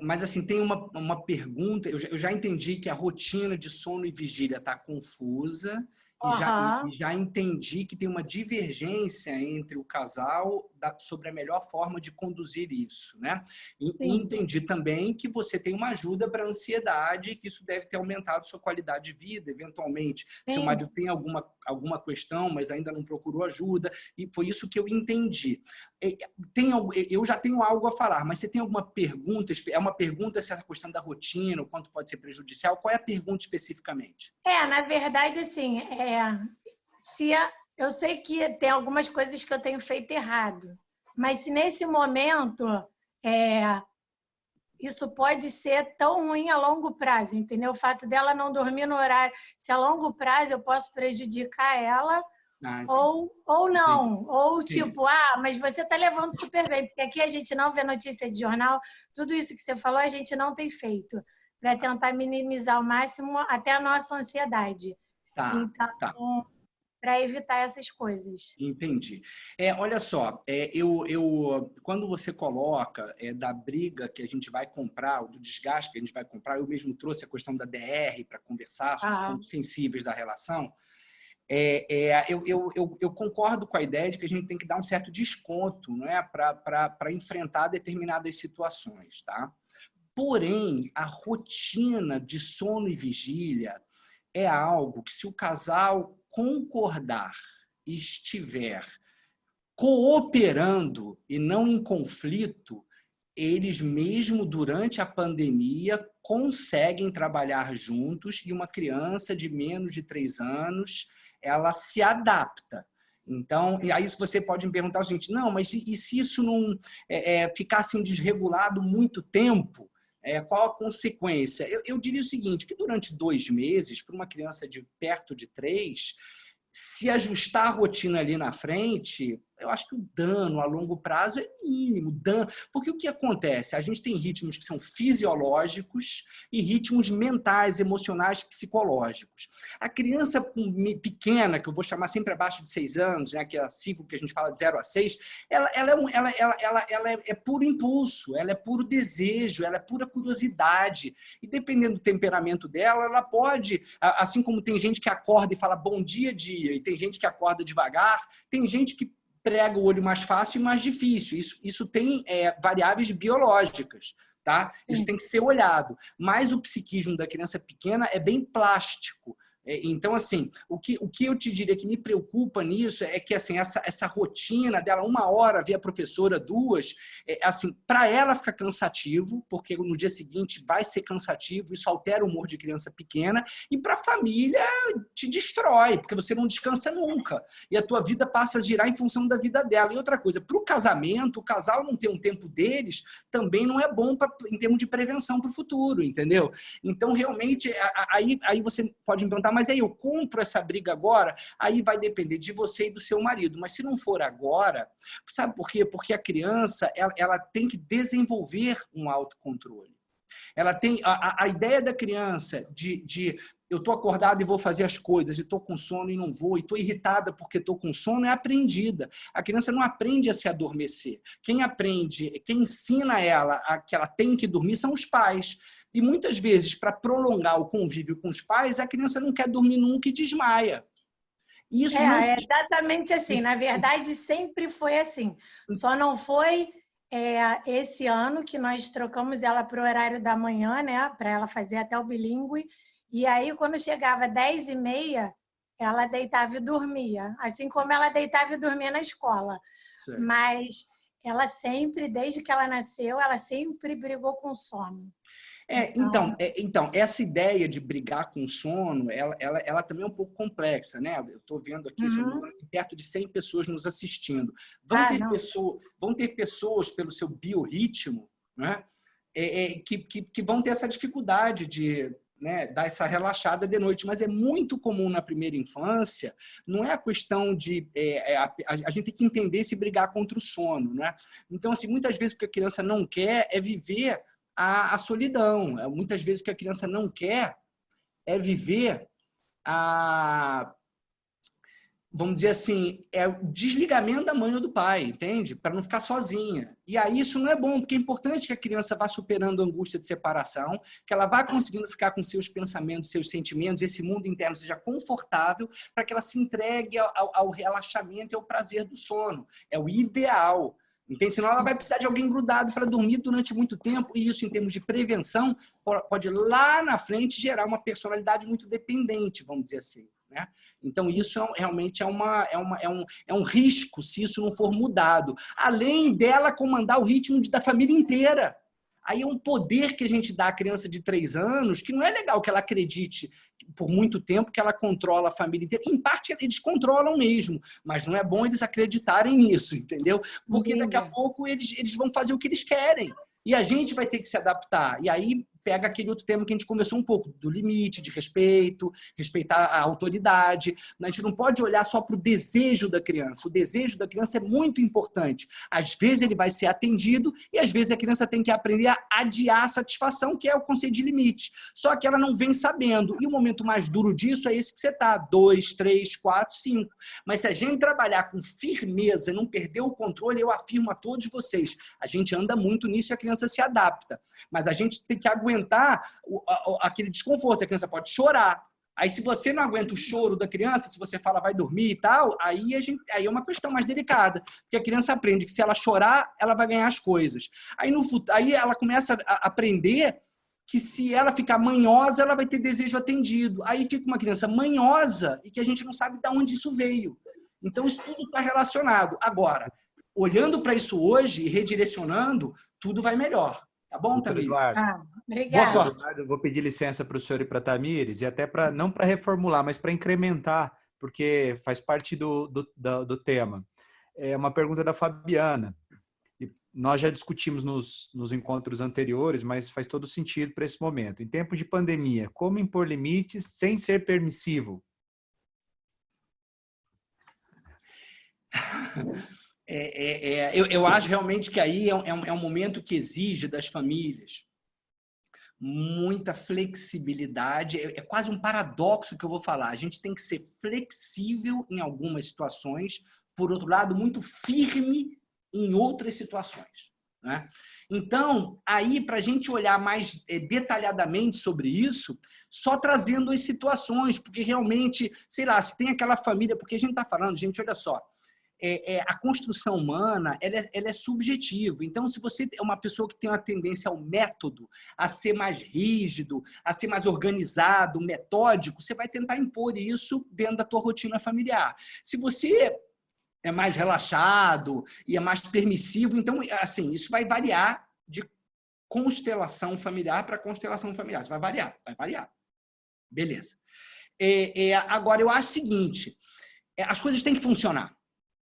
Mas, assim, tem uma pergunta. Eu já entendi que a rotina de sono e vigília está confusa. E já entendi que tem uma divergência entre o casal sobre a melhor forma de conduzir isso, né? E entendi também que você tem uma ajuda para a ansiedade e que isso deve ter aumentado sua qualidade de vida, eventualmente. Seu marido tem alguma questão, mas ainda não procurou ajuda, e foi isso que eu entendi. Eu já tenho algo a falar, mas você tem alguma pergunta? É uma pergunta se essa questão da rotina, o quanto pode ser prejudicial? Qual é a pergunta especificamente? Na verdade, assim, eu sei que tem algumas coisas que eu tenho feito errado, mas se nesse momento isso pode ser tão ruim a longo prazo, entendeu? O fato dela não dormir no horário, se a longo prazo eu posso prejudicar ela, ou não, ou tipo, mas você está levando super bem, porque aqui a gente não vê notícia de jornal, tudo isso que você falou a gente não tem feito, para tentar minimizar ao máximo até a nossa ansiedade. Então, para evitar essas coisas. Entendi. Olha só, quando você coloca da briga que a gente vai comprar, ou do desgaste que a gente vai comprar, eu mesmo trouxe a questão da DR para conversar sobre pontos sensíveis da relação. Eu concordo com a ideia de que a gente tem que dar um certo desconto, não é, para enfrentar determinadas situações, tá? Porém, a rotina de sono e vigília é algo que, se o casal concordar e estiver cooperando e não em conflito, eles mesmo durante a pandemia conseguem trabalhar juntos, e uma criança de menos de 3 anos, ela se adapta. Então, e aí você pode me perguntar o seguinte, não, mas e se isso não ficar assim desregulado muito tempo? Qual a consequência? Eu diria o seguinte, que durante 2 meses, para uma criança de perto de 3, se ajustar a rotina ali na frente, eu acho que o dano a longo prazo é mínimo. Porque o que acontece? A gente tem ritmos que são fisiológicos e ritmos mentais, emocionais, psicológicos. A criança pequena, que eu vou chamar sempre abaixo de 6 anos, né, que é a ciclo que a gente fala de 0 a 6, ela é puro impulso, ela é puro desejo, ela é pura curiosidade. E dependendo do temperamento dela, ela pode, assim como tem gente que acorda e fala bom dia, dia, e tem gente que acorda devagar, tem gente que prega o olho mais fácil e mais difícil. Isso tem variáveis biológicas, tá? Isso tem que ser olhado. Mas o psiquismo da criança pequena é bem plástico. Então, assim, o que eu te diria que me preocupa nisso é que assim, essa rotina dela, 1 hora ver a professora, 2, assim, para ela fica cansativo, porque no dia seguinte vai ser cansativo, isso altera o humor de criança pequena, e para a família te destrói, porque você não descansa nunca, e a tua vida passa a girar em função da vida dela. E outra coisa, para o casamento, o casal não ter um tempo deles também não é bom em termos de prevenção para o futuro, entendeu? Então, realmente, aí você pode me perguntar, mas aí eu compro essa briga agora? Aí vai depender de você e do seu marido. Mas se não for agora, sabe por quê? Porque a criança ela tem que desenvolver um autocontrole. Ela tem a ideia da criança de eu estou acordada e vou fazer as coisas, e estou com sono e não vou, e estou irritada porque estou com sono, é aprendida. A criança não aprende a se adormecer. Quem aprende, quem ensina ela que ela tem que dormir são os pais. E muitas vezes, para prolongar o convívio com os pais, a criança não quer dormir nunca e desmaia. Isso é exatamente assim. Na verdade, sempre foi assim. Só não foi esse ano que nós trocamos ela para o horário da manhã, né? Para ela fazer até o bilíngue. E aí, quando chegava 10h30, ela deitava e dormia. Assim como ela deitava e dormia na escola. Sim. Mas ela sempre, desde que ela nasceu, ela sempre brigou com sono. Então, essa ideia de brigar com sono, ela também é um pouco complexa, né? Eu estou vendo aqui, perto de 100 pessoas nos assistindo. Vão ter pessoas pelo seu biorritmo, né? Que vão ter essa dificuldade de dar essa relaxada de noite, mas é muito comum na primeira infância. Não é a questão de... a gente tem que entender se brigar contra o sono, né? Então, assim, muitas vezes o que a criança não quer é viver a solidão. Muitas vezes o que a criança não quer é viver vamos dizer assim, o desligamento da mãe ou do pai, entende? Para não ficar sozinha. E aí isso não é bom, porque é importante que a criança vá superando a angústia de separação, que ela vá conseguindo ficar com seus pensamentos, seus sentimentos, esse mundo interno seja confortável, para que ela se entregue ao relaxamento e ao prazer do sono. É o ideal. Entende? Senão ela vai precisar de alguém grudado para dormir durante muito tempo, e isso, em termos de prevenção, pode lá na frente gerar uma personalidade muito dependente, vamos dizer assim. Né? Então, isso realmente é um risco se isso não for mudado. Além dela comandar o ritmo da família inteira. Aí é um poder que a gente dá à criança de 3 anos, que não é legal que ela acredite por muito tempo que ela controla a família inteira. Em parte, eles controlam mesmo, mas não é bom eles acreditarem nisso, entendeu? Porque daqui a pouco eles vão fazer o que eles querem. E a gente vai ter que se adaptar. E aí pega aquele outro tema que a gente conversou um pouco, do limite, de respeito, respeitar a autoridade. A gente não pode olhar só para o desejo da criança. O desejo da criança é muito importante. Às vezes ele vai ser atendido e às vezes a criança tem que aprender a adiar a satisfação, que é o conceito de limite. Só que ela não vem sabendo. E o momento mais duro disso é esse que você está, 2, 3, 4, 5. Mas se a gente trabalhar com firmeza e não perder o controle, eu afirmo a todos vocês, a gente anda muito nisso e a criança se adapta. Mas a gente tem que aguentar aquele desconforto. A criança pode chorar. Aí, se você não aguenta o choro da criança, se você fala vai dormir e tal, aí é uma questão mais delicada. Porque a criança aprende que se ela chorar, ela vai ganhar as coisas. Aí ela começa a aprender que se ela ficar manhosa, ela vai ter desejo atendido. Aí fica uma criança manhosa e que a gente não sabe de onde isso veio. Então, isso tudo está relacionado. Agora, olhando para isso hoje e redirecionando, tudo vai melhor. Tá bom, Tamires? Obrigada. Eu vou pedir licença para o senhor e para a Tamires, e até não para reformular, mas para incrementar, porque faz parte do tema. É uma pergunta da Fabiana. E nós já discutimos nos encontros anteriores, mas faz todo sentido para esse momento. Em tempo de pandemia, como impor limites sem ser permissivo? Eu acho realmente que aí é um momento que exige das famílias muita flexibilidade. É quase um paradoxo que eu vou falar. A gente tem que ser flexível em algumas situações, por outro lado, muito firme em outras situações, né? Então, aí, para a gente olhar mais detalhadamente sobre isso, só trazendo as situações, porque realmente, sei lá, se tem aquela família, porque a gente está falando, gente, olha só, a construção humana ela é subjetiva. Então, se você é uma pessoa que tem uma tendência ao método, a ser mais rígido, a ser mais organizado, metódico, você vai tentar impor isso dentro da tua rotina familiar. Se você é mais relaxado e é mais permissivo, então, assim, isso vai variar de constelação familiar para constelação familiar. Isso vai variar. Beleza. Agora, eu acho o seguinte, as coisas têm que funcionar.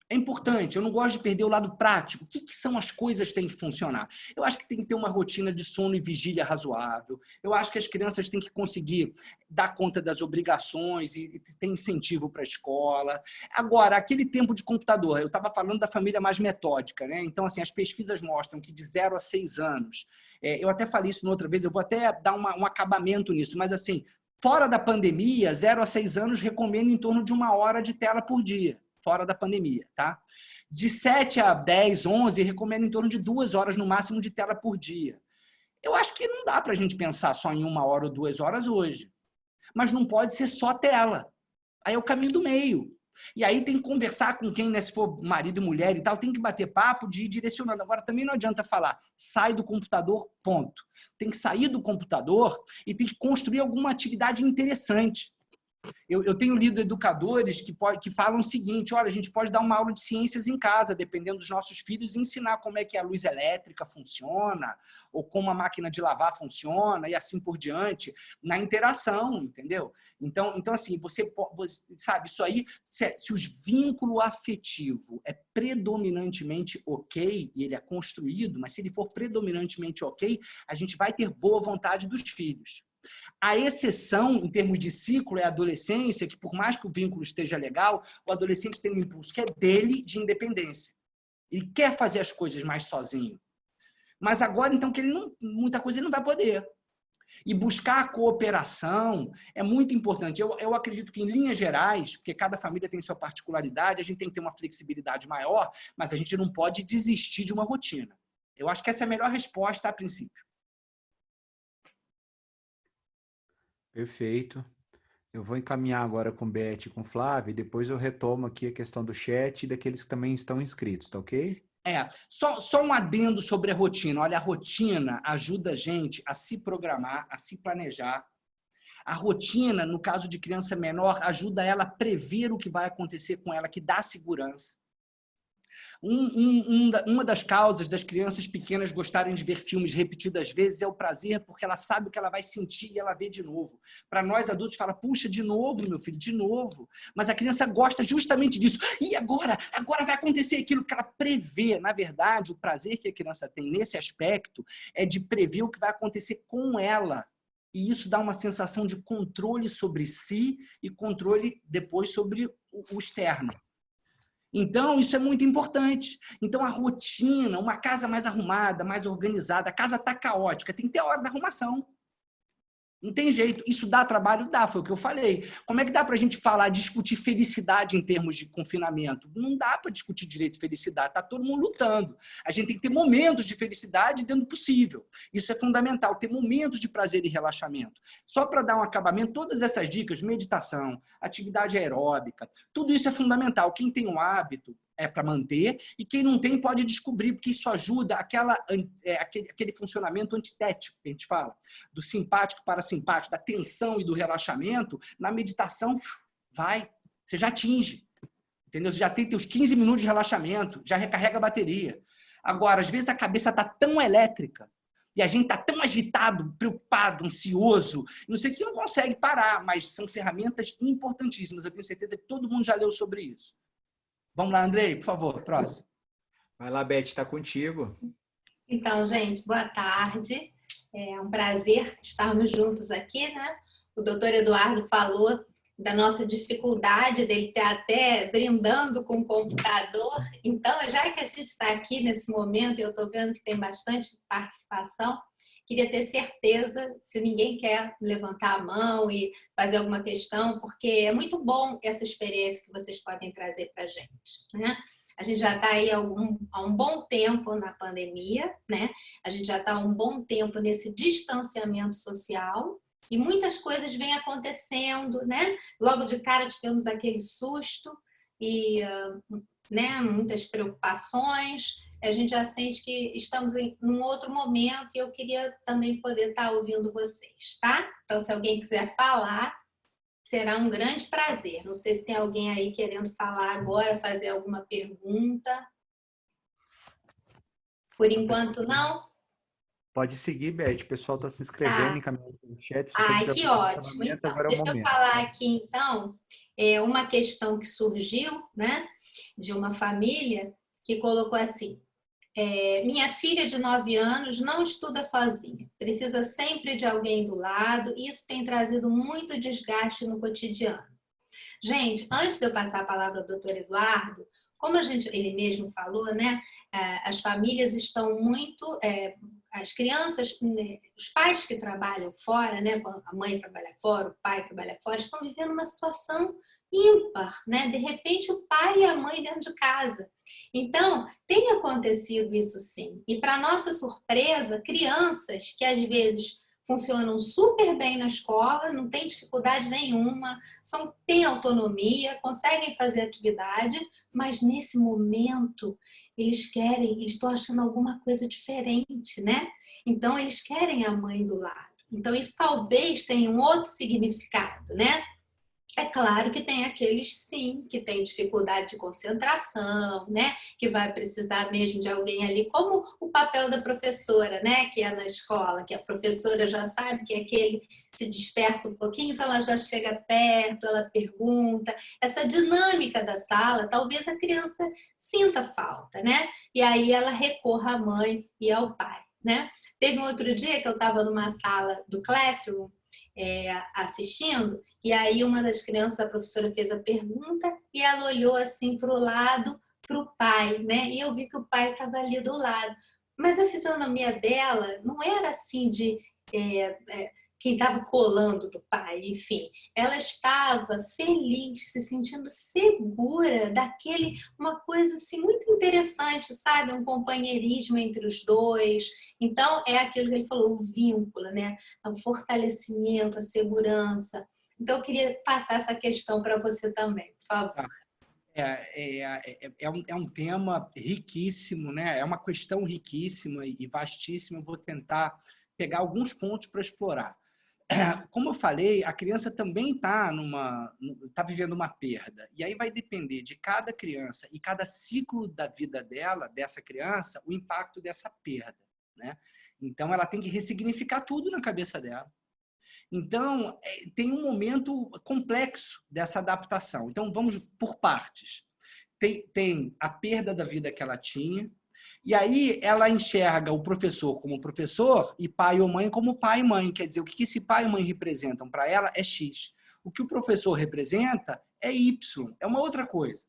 É importante, eu não gosto de perder o lado prático. O que são as coisas que têm que funcionar? Eu acho que tem que ter uma rotina de sono e vigília razoável. Eu acho que as crianças têm que conseguir dar conta das obrigações e ter incentivo para a escola. Agora, aquele tempo de computador, eu estava falando da família mais metódica, né? Então, assim, as pesquisas mostram que de 0 a 6 anos, eu até falei isso outra vez, eu vou até dar um acabamento nisso, mas assim, fora da pandemia, 0 a 6 anos recomendo em torno de 1 hora de tela por dia. Fora da pandemia, tá? De 7 a 10, 11, recomendo em torno de 2 horas no máximo de tela por dia. Eu acho que não dá para a gente pensar só em 1 hora ou 2 horas hoje. Mas não pode ser só tela. Aí é o caminho do meio. E aí tem que conversar com quem, né, se for marido e mulher e tal, tem que bater papo de ir direcionando. Agora, também não adianta falar, sai do computador, ponto. Tem que sair do computador e tem que construir alguma atividade interessante. Eu tenho lido educadores que falam o seguinte, olha, a gente pode dar uma aula de ciências em casa, dependendo dos nossos filhos, e ensinar como é que a luz elétrica funciona, ou como a máquina de lavar funciona, e assim por diante, na interação, entendeu? Então assim, você sabe, isso aí, se o vínculo afetivo é predominantemente ok, e ele é construído, mas se ele for predominantemente ok, a gente vai ter boa vontade dos filhos. A exceção, em termos de ciclo, é a adolescência, que por mais que o vínculo esteja legal, o adolescente tem um impulso que é dele de independência. Ele quer fazer as coisas mais sozinho. Mas agora, então, que ele muita coisa ele não vai poder. E buscar a cooperação é muito importante. Eu acredito que, em linhas gerais, porque cada família tem sua particularidade, a gente tem que ter uma flexibilidade maior, mas a gente não pode desistir de uma rotina. Eu acho que essa é a melhor resposta a princípio. Perfeito. Eu vou encaminhar agora com o Beth e com o Flávio, e depois eu retomo aqui a questão do chat e daqueles que também estão inscritos, tá ok? Só um adendo sobre a rotina. Olha, a rotina ajuda a gente a se programar, a se planejar. A rotina, no caso de criança menor, ajuda ela a prever o que vai acontecer com ela, que dá segurança. Uma das causas das crianças pequenas gostarem de ver filmes repetidas vezes é o prazer, porque ela sabe o que ela vai sentir e ela vê de novo. Para nós adultos, fala, puxa, de novo, meu filho, de novo. Mas a criança gosta justamente disso. E agora? Agora vai acontecer aquilo que ela prevê. Na verdade, o prazer que a criança tem nesse aspecto é de prever o que vai acontecer com ela. E isso dá uma sensação de controle sobre si e controle depois sobre o externo. Então, isso é muito importante. Então, a rotina, uma casa mais arrumada, mais organizada, a casa está caótica, tem que ter a hora da arrumação. Não tem jeito. Isso dá trabalho? Dá, foi o que eu falei. Como é que dá para a gente falar, discutir felicidade em termos de confinamento? Não dá para discutir direito de felicidade, está todo mundo lutando. A gente tem que ter momentos de felicidade dentro do possível. Isso é fundamental, ter momentos de prazer e relaxamento. Só para dar um acabamento, todas essas dicas, meditação, atividade aeróbica, tudo isso é fundamental. Quem tem um hábito, é para manter, e quem não tem pode descobrir, porque isso ajuda aquele funcionamento antitético que a gente fala, do simpático para simpático, da tensão e do relaxamento. Na meditação, você já atinge, entendeu? Você já tem teus 15 minutos de relaxamento, já recarrega a bateria. Agora, às vezes a cabeça está tão elétrica, e a gente está tão agitado, preocupado, ansioso, não sei o que, não consegue parar, mas são ferramentas importantíssimas. Eu tenho certeza que todo mundo já leu sobre isso. Vamos lá, Andrei, por favor, próximo. Vai lá, Beth, está contigo. Então, gente, boa tarde. É um prazer estarmos juntos aqui, né? O doutor Eduardo falou da nossa dificuldade dele estar até brindando com o computador. Então, já que a gente está aqui nesse momento, eu estou vendo que tem bastante participação, queria ter certeza se ninguém quer levantar a mão e fazer alguma questão, porque é muito bom essa experiência que vocês podem trazer para a gente, né? A gente já está aí há um bom tempo na pandemia, né? A gente já está há um bom tempo nesse distanciamento social e muitas coisas vêm acontecendo, né? Logo de cara tivemos aquele susto e né, muitas preocupações. A gente já sente que estamos em um outro momento e eu queria também poder estar ouvindo vocês, tá? Então, se alguém quiser falar, será um grande prazer. Não sei se tem alguém aí querendo falar agora, fazer alguma pergunta. Por enquanto, não? Pode seguir, Beth. O pessoal está se inscrevendo, Tá. encaminhando no chat. Se você Ai, quiser que fazer ótimo. questionamento, Então, agora é o deixa eu momento. falar aqui, então, uma questão que surgiu, né, de uma família que colocou assim: minha filha de 9 anos não estuda sozinha, precisa sempre de alguém do lado e isso tem trazido muito desgaste no cotidiano. Gente, antes de eu passar a palavra ao doutor Eduardo, como ele mesmo falou, né, as famílias estão muito, as crianças, né, os pais que trabalham fora, né, a mãe trabalha fora, o pai trabalha fora, estão vivendo uma situação ímpar, né? De repente o pai e a mãe dentro de casa. Então, tem acontecido isso sim. E para nossa surpresa, crianças que às vezes funcionam super bem na escola, não tem dificuldade nenhuma, têm autonomia, conseguem fazer atividade, mas nesse momento eles estão achando alguma coisa diferente, né? Então eles querem a mãe do lado. Então isso talvez tenha um outro significado, né? É claro que tem aqueles, sim, que tem dificuldade de concentração, né? Que vai precisar mesmo de alguém ali, como o papel da professora, né? Que é na escola, que a professora já sabe que aquele se dispersa um pouquinho, então ela já chega perto, ela pergunta. Essa dinâmica da sala, talvez a criança sinta falta, né? E aí ela recorra à mãe e ao pai, né? Teve um outro dia que eu estava numa sala do Classroom, assistindo, e aí uma das crianças, a professora fez a pergunta e ela olhou assim para o lado, para o pai, né? E eu vi que o pai estava ali do lado. Mas a fisionomia dela não era assim de quem estava colando do pai, enfim. Ela estava feliz, se sentindo segura uma coisa assim muito interessante, sabe? Um companheirismo entre os dois. Então, é aquilo que ele falou, o vínculo, né? O fortalecimento, a segurança. Então, eu queria passar essa questão para você também, por favor. É um tema riquíssimo, né? É uma questão riquíssima e vastíssima. Eu vou tentar pegar alguns pontos para explorar. Como eu falei, a criança também está vivendo uma perda. E aí vai depender de cada criança e cada ciclo da vida dessa criança, o impacto dessa perda, né? Então, ela tem que ressignificar tudo na cabeça dela. Então, tem um momento complexo dessa adaptação. Então, vamos por partes. Tem a perda da vida que ela tinha, e aí ela enxerga o professor como professor e pai ou mãe como pai e mãe. Quer dizer, o que esse pai e mãe representam para ela é X. O que o professor representa é Y, é uma outra coisa.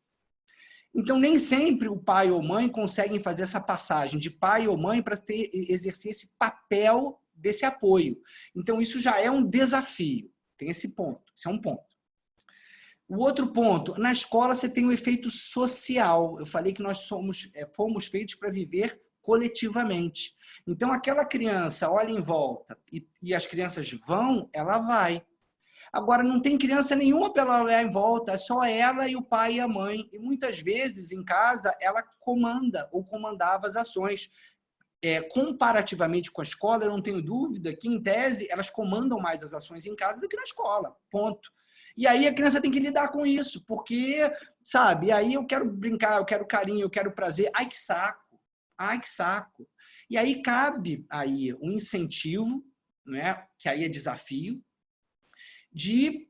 Então, nem sempre o pai ou mãe conseguem fazer essa passagem de pai ou mãe para exercer esse papel desse apoio. Então, isso já é um desafio. Tem esse ponto. Esse é um ponto. O outro ponto, na escola você tem o efeito social. Eu falei que nós fomos feitos para viver coletivamente. Então, aquela criança olha em volta e as crianças vão, ela vai. Agora, não tem criança nenhuma para ela olhar em volta, é só ela e o pai e a mãe. E muitas vezes, em casa, ela comanda ou comandava as ações. Comparativamente com a escola, eu não tenho dúvida que, em tese, elas comandam mais as ações em casa do que na escola. Ponto. E aí a criança tem que lidar com isso, porque, sabe, aí eu quero brincar, eu quero carinho, eu quero prazer. Ai, que saco! Ai, que saco! E aí cabe aí um incentivo, né, que aí é desafio, de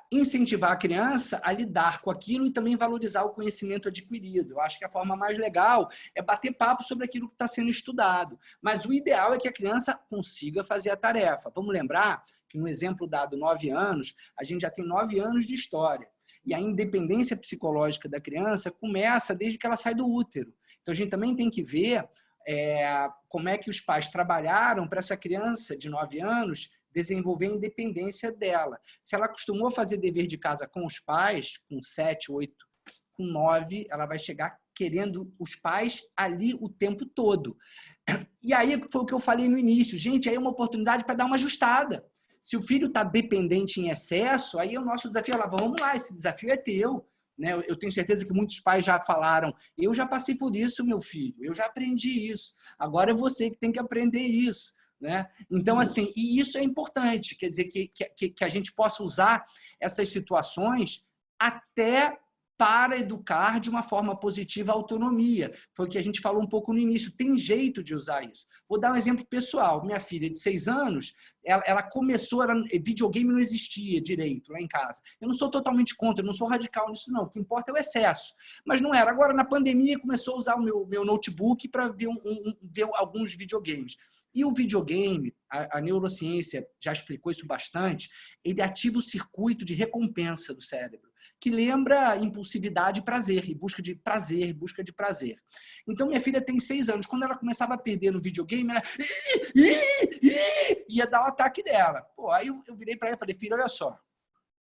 incentivar a criança a lidar com aquilo e também valorizar o conhecimento adquirido. Eu acho que a forma mais legal é bater papo sobre aquilo que está sendo estudado. Mas o ideal é que a criança consiga fazer a tarefa. Vamos lembrar que no exemplo dado 9 anos, a gente já tem 9 anos de história. E a independência psicológica da criança começa desde que ela sai do útero. Então, a gente também tem que ver como é que os pais trabalharam para essa criança de 9 anos desenvolver a independência dela. Se ela acostumou a fazer dever de casa com os pais, com 7, 8, com 9, ela vai chegar querendo os pais ali o tempo todo. E aí foi o que eu falei no início. Gente, aí é uma oportunidade para dar uma ajustada. Se o filho está dependente em excesso, aí o nosso desafio é lá, vamos lá, esse desafio é teu. Né? Eu tenho certeza que muitos pais já falaram, eu já passei por isso, meu filho, eu já aprendi isso, agora é você que tem que aprender isso. Né? Então, assim, e isso é importante, quer dizer, que a gente possa usar essas situações até para educar de uma forma positiva a autonomia. Foi o que a gente falou um pouco no início. Tem jeito de usar isso. Vou dar um exemplo pessoal. Minha filha de 6 anos, ela começou, videogame não existia direito lá em casa. Eu não sou totalmente contra, eu não sou radical nisso não. O que importa é o excesso. Mas não era. Agora, na pandemia, começou a usar o meu notebook para ver alguns videogames. E o videogame, a neurociência já explicou isso bastante, ele ativa o circuito de recompensa do cérebro, que lembra impulsividade e prazer, e busca de prazer. Então, minha filha tem 6 anos. Quando ela começava a perder no videogame, ela ia dar o ataque dela. Pô, aí eu virei para ela e falei, filha, olha só,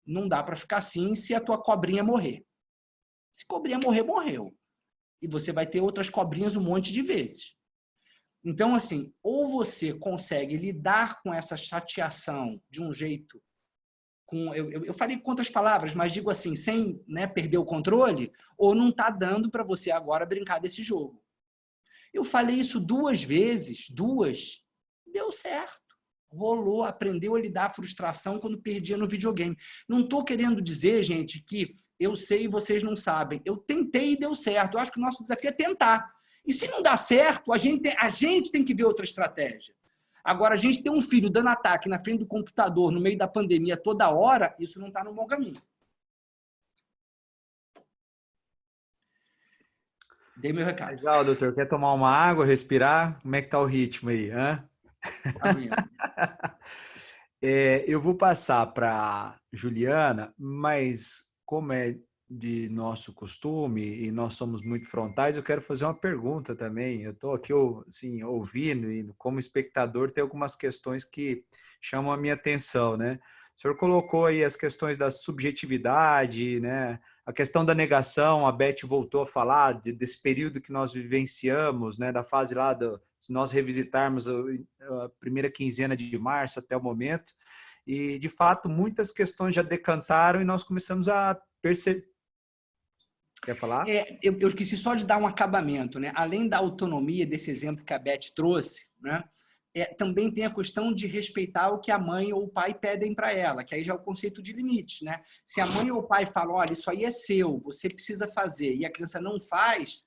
não dá para ficar assim se a tua cobrinha morrer. Se a cobrinha morrer, morreu. E você vai ter outras cobrinhas um monte de vezes. Então, assim, ou você consegue lidar com essa chateação de um jeito, eu falei com outras palavras, mas digo assim, sem, né, perder o controle, ou não está dando para você agora brincar desse jogo. Eu falei isso 2 vezes, deu certo. Rolou, aprendeu a lidar com a frustração quando perdia no videogame. Não estou querendo dizer, gente, que eu sei e vocês não sabem. Eu tentei e deu certo. Eu acho que o nosso desafio é tentar. E se não dá certo, a gente tem que ver outra estratégia. Agora, a gente ter um filho dando ataque na frente do computador no meio da pandemia toda hora, isso não está no bom caminho. Dei meu recado. Legal, doutor. Quer tomar uma água, respirar? Como é que tá o ritmo aí? Hã? Eu vou passar para Juliana, mas como é de nosso costume e nós somos muito frontais, eu quero fazer uma pergunta também. Eu estou aqui assim, ouvindo e como espectador tem algumas questões que chamam a minha atenção, né? O senhor colocou aí as questões da subjetividade, né? A questão da negação, a Beth voltou a falar desse período que nós vivenciamos, né? Da fase lá, se nós revisitarmos a primeira quinzena de março até o momento, e de fato muitas questões já decantaram e nós começamos a perceber. Quer falar? Eu esqueci só de dar um acabamento, né? Além da autonomia desse exemplo que a Beth trouxe, né? Também tem a questão de respeitar o que a mãe ou o pai pedem para ela, que aí já é o conceito de limites, né? Se a mãe ou o pai falam, olha, isso aí é seu, você precisa fazer, e a criança não faz,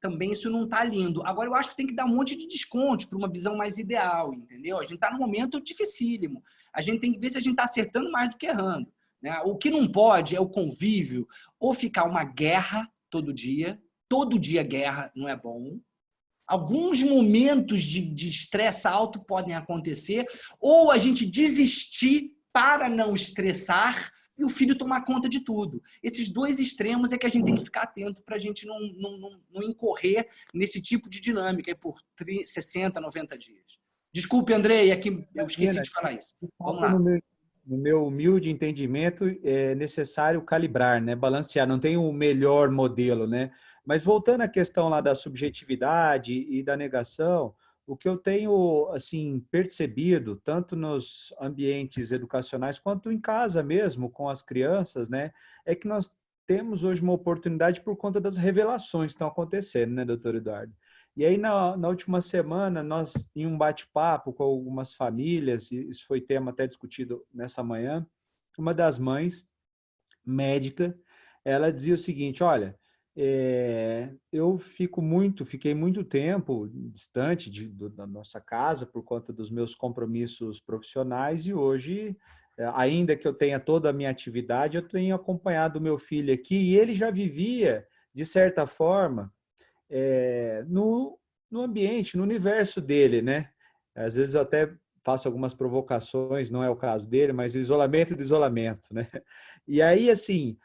também isso não está lindo. Agora, eu acho que tem que dar um monte de desconto para uma visão mais ideal, entendeu? A gente está num momento dificílimo. A gente tem que ver se a gente está acertando mais do que errando. Né? O que não pode é o convívio, ou ficar uma guerra todo dia guerra não é bom. Alguns momentos de estresse alto podem acontecer, ou a gente desistir para não estressar e o filho tomar conta de tudo. Esses 2 extremos é que a gente tem que ficar atento para a gente não incorrer nesse tipo de dinâmica por 60, 90 dias. Desculpe, Andrei, é que eu esqueci de falar isso. Vamos lá. No meu humilde entendimento, é necessário calibrar, né? Balancear. Não tem o melhor modelo, né? Mas voltando à questão lá da subjetividade e da negação, o que eu tenho assim percebido, tanto nos ambientes educacionais quanto em casa mesmo, com as crianças, né? É que nós temos hoje uma oportunidade por conta das revelações que estão acontecendo, né, doutor Eduardo? E aí, na última semana, nós, em um bate-papo com algumas famílias, e isso foi tema até discutido nessa manhã, uma das mães, médica, ela dizia o seguinte, olha, eu fiquei muito tempo distante da nossa casa por conta dos meus compromissos profissionais e hoje ainda que eu tenha toda a minha atividade, eu tenho acompanhado o meu filho aqui e ele já vivia, de certa forma, no ambiente, no universo dele, né? Às vezes eu até faço algumas provocações, não é o caso dele, mas isolamento do isolamento, né? E aí, assim,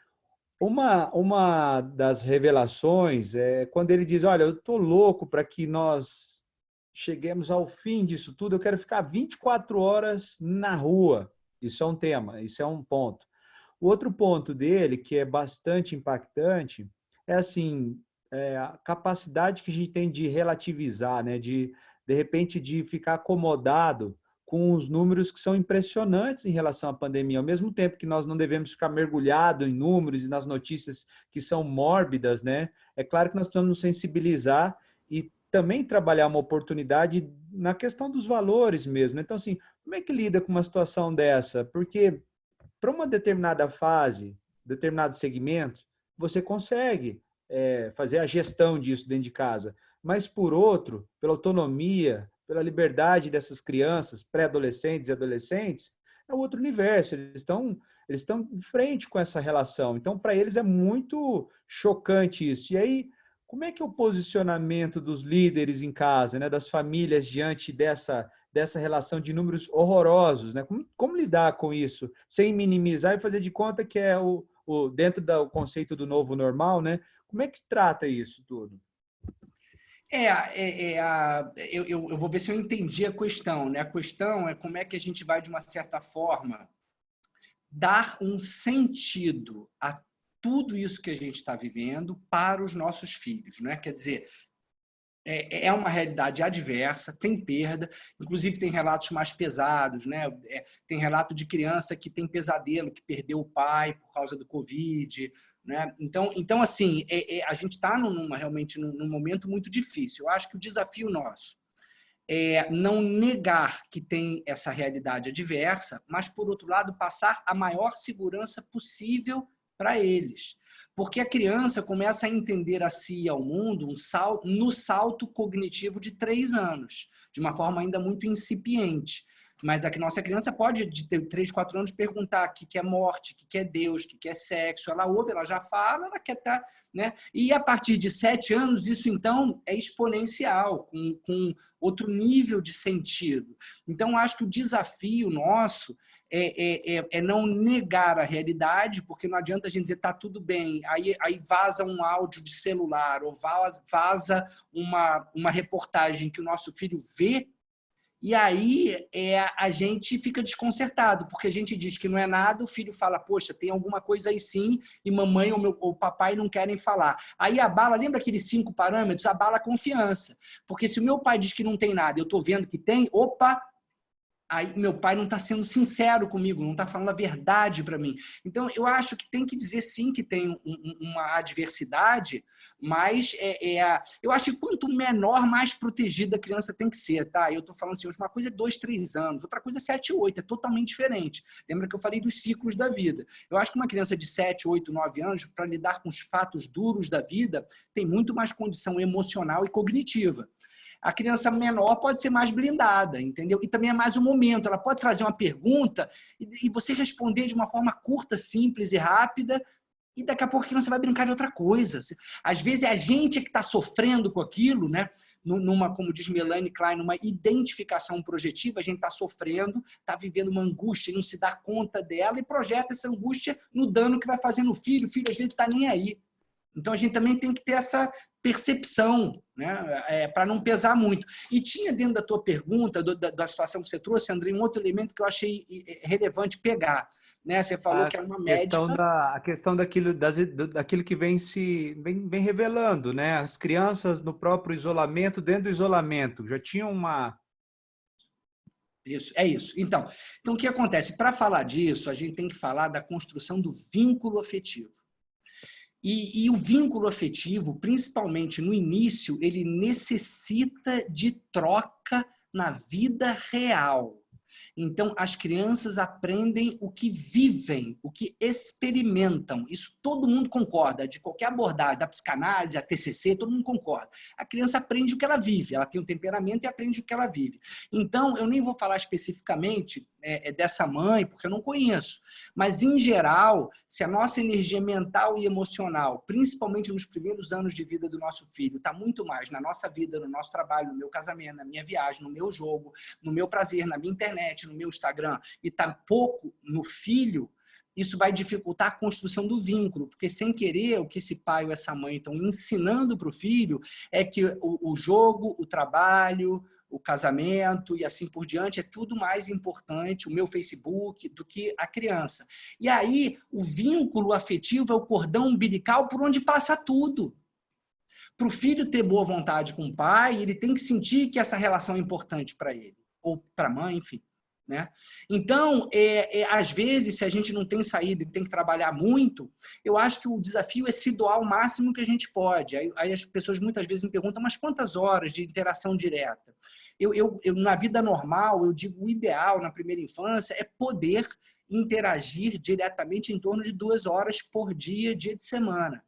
uma das revelações é quando ele diz, olha, eu tô louco para que nós cheguemos ao fim disso tudo, eu quero ficar 24 horas na rua. Isso é um tema, isso é um ponto. O outro ponto dele, que é bastante impactante, é assim, a capacidade que a gente tem de relativizar, né? De repente, de ficar acomodado com os números que são impressionantes em relação à pandemia. Ao mesmo tempo que nós não devemos ficar mergulhados em números e nas notícias que são mórbidas, né? É claro que nós precisamos nos sensibilizar e também trabalhar uma oportunidade na questão dos valores mesmo. Então, assim, como é que lida com uma situação dessa? Porque para uma determinada fase, determinado segmento, você consegue fazer a gestão disso dentro de casa. Mas, por outro, pela autonomia, pela liberdade dessas crianças, pré-adolescentes e adolescentes, é outro universo. Eles estão em frente com essa relação. Então, para eles é muito chocante isso. E aí, como é que é o posicionamento dos líderes em casa, né, das famílias diante dessa relação de números horrorosos, né? Como lidar com isso sem minimizar e fazer de conta que é dentro do conceito do novo normal, né? Como é que trata isso tudo? Eu vou ver se eu entendi a questão, né? A questão é como é que a gente vai, de uma certa forma, dar um sentido a tudo isso que a gente está vivendo para os nossos filhos, né? Quer dizer, é uma realidade adversa, tem perda, inclusive tem relatos mais pesados, né? Tem relato de criança que tem pesadelo, que perdeu o pai por causa do Covid, né? Então assim, a gente está realmente num momento muito difícil. Eu acho que o desafio nosso é não negar que tem essa realidade adversa, mas, por outro lado, passar a maior segurança possível para eles. Porque a criança começa a entender a si e ao mundo no salto cognitivo de 3 anos, de uma forma ainda muito incipiente. Mas a nossa criança pode, de ter 3, 4 anos, perguntar o que é morte, o que é Deus, o que é sexo. Ela ouve, ela já fala, ela quer estar... né? E a partir de 7 anos, isso então é exponencial, com outro nível de sentido. Então, acho que o desafio nosso é não negar a realidade, porque não adianta a gente dizer está tudo bem, aí vaza um áudio de celular, ou vaza uma reportagem que o nosso filho vê, e aí a gente fica desconcertado, porque a gente diz que não é nada, o filho fala, poxa, tem alguma coisa aí sim, e mamãe ou papai não querem falar. Aí abala, lembra aqueles 5 parâmetros? Abala a confiança. Porque se o meu pai diz que não tem nada, eu estou vendo que tem, opa, aí meu pai não está sendo sincero comigo, não está falando a verdade para mim. Então, eu acho que tem que dizer sim que tem uma adversidade, mas eu acho que quanto menor, mais protegida a criança tem que ser, tá? Eu estou falando assim, uma coisa é 2, 3 anos, outra coisa é 7, 8, é totalmente diferente. Lembra que eu falei dos ciclos da vida. Eu acho que uma criança de 7, 8, 9 anos, para lidar com os fatos duros da vida, tem muito mais condição emocional e cognitiva. A criança menor pode ser mais blindada, entendeu? E também é mais o momento. Ela pode trazer uma pergunta e você responder de uma forma curta, simples e rápida, e daqui a pouco a criança vai brincar de outra coisa. Às vezes é a gente que está sofrendo com aquilo, né? Como diz Melanie Klein, numa identificação projetiva, a gente está sofrendo, está vivendo uma angústia e não se dá conta dela e projeta essa angústia no dano que vai fazer no filho. O filho às vezes está nem aí. Então, a gente também tem que ter essa percepção, né? Para não pesar muito. E tinha dentro da tua pergunta, da situação que você trouxe, André, um outro elemento que eu achei relevante pegar. Né? Você falou que era uma médica... A questão daquilo que vem revelando, né? As crianças no próprio isolamento, dentro do isolamento, já tinham uma... Isso, é isso. Então, o que acontece? Para falar disso, a gente tem que falar da construção do vínculo afetivo. E o vínculo afetivo, principalmente no início, ele necessita de troca na vida real. Então, as crianças aprendem o que vivem, o que experimentam. Isso todo mundo concorda, de qualquer abordagem, da psicanálise, a TCC, todo mundo concorda. A criança aprende o que ela vive, ela tem um temperamento e aprende o que ela vive. Então, eu nem vou falar especificamente dessa mãe, porque eu não conheço. Mas, em geral, se a nossa energia mental e emocional, principalmente nos primeiros anos de vida do nosso filho, está muito mais na nossa vida, no nosso trabalho, no meu casamento, na minha viagem, no meu jogo, no meu prazer, na minha internet, no meu Instagram, e está pouco no filho, isso vai dificultar a construção do vínculo, porque sem querer, o que esse pai ou essa mãe estão ensinando para o filho é que o jogo, o trabalho, o casamento e assim por diante é tudo mais importante, o meu Facebook, do que a criança. E aí, o vínculo afetivo é o cordão umbilical por onde passa tudo. Para o filho ter boa vontade com o pai, ele tem que sentir que essa relação é importante para ele, ou para a mãe, enfim. Né? Então, às vezes, se a gente não tem saída e tem que trabalhar muito, eu acho que o desafio é se doar o máximo que a gente pode. Aí as pessoas muitas vezes me perguntam, mas quantas horas de interação direta? Eu, na vida normal, eu digo o ideal na primeira infância é poder interagir diretamente em torno de 2 horas por dia, dia de semana.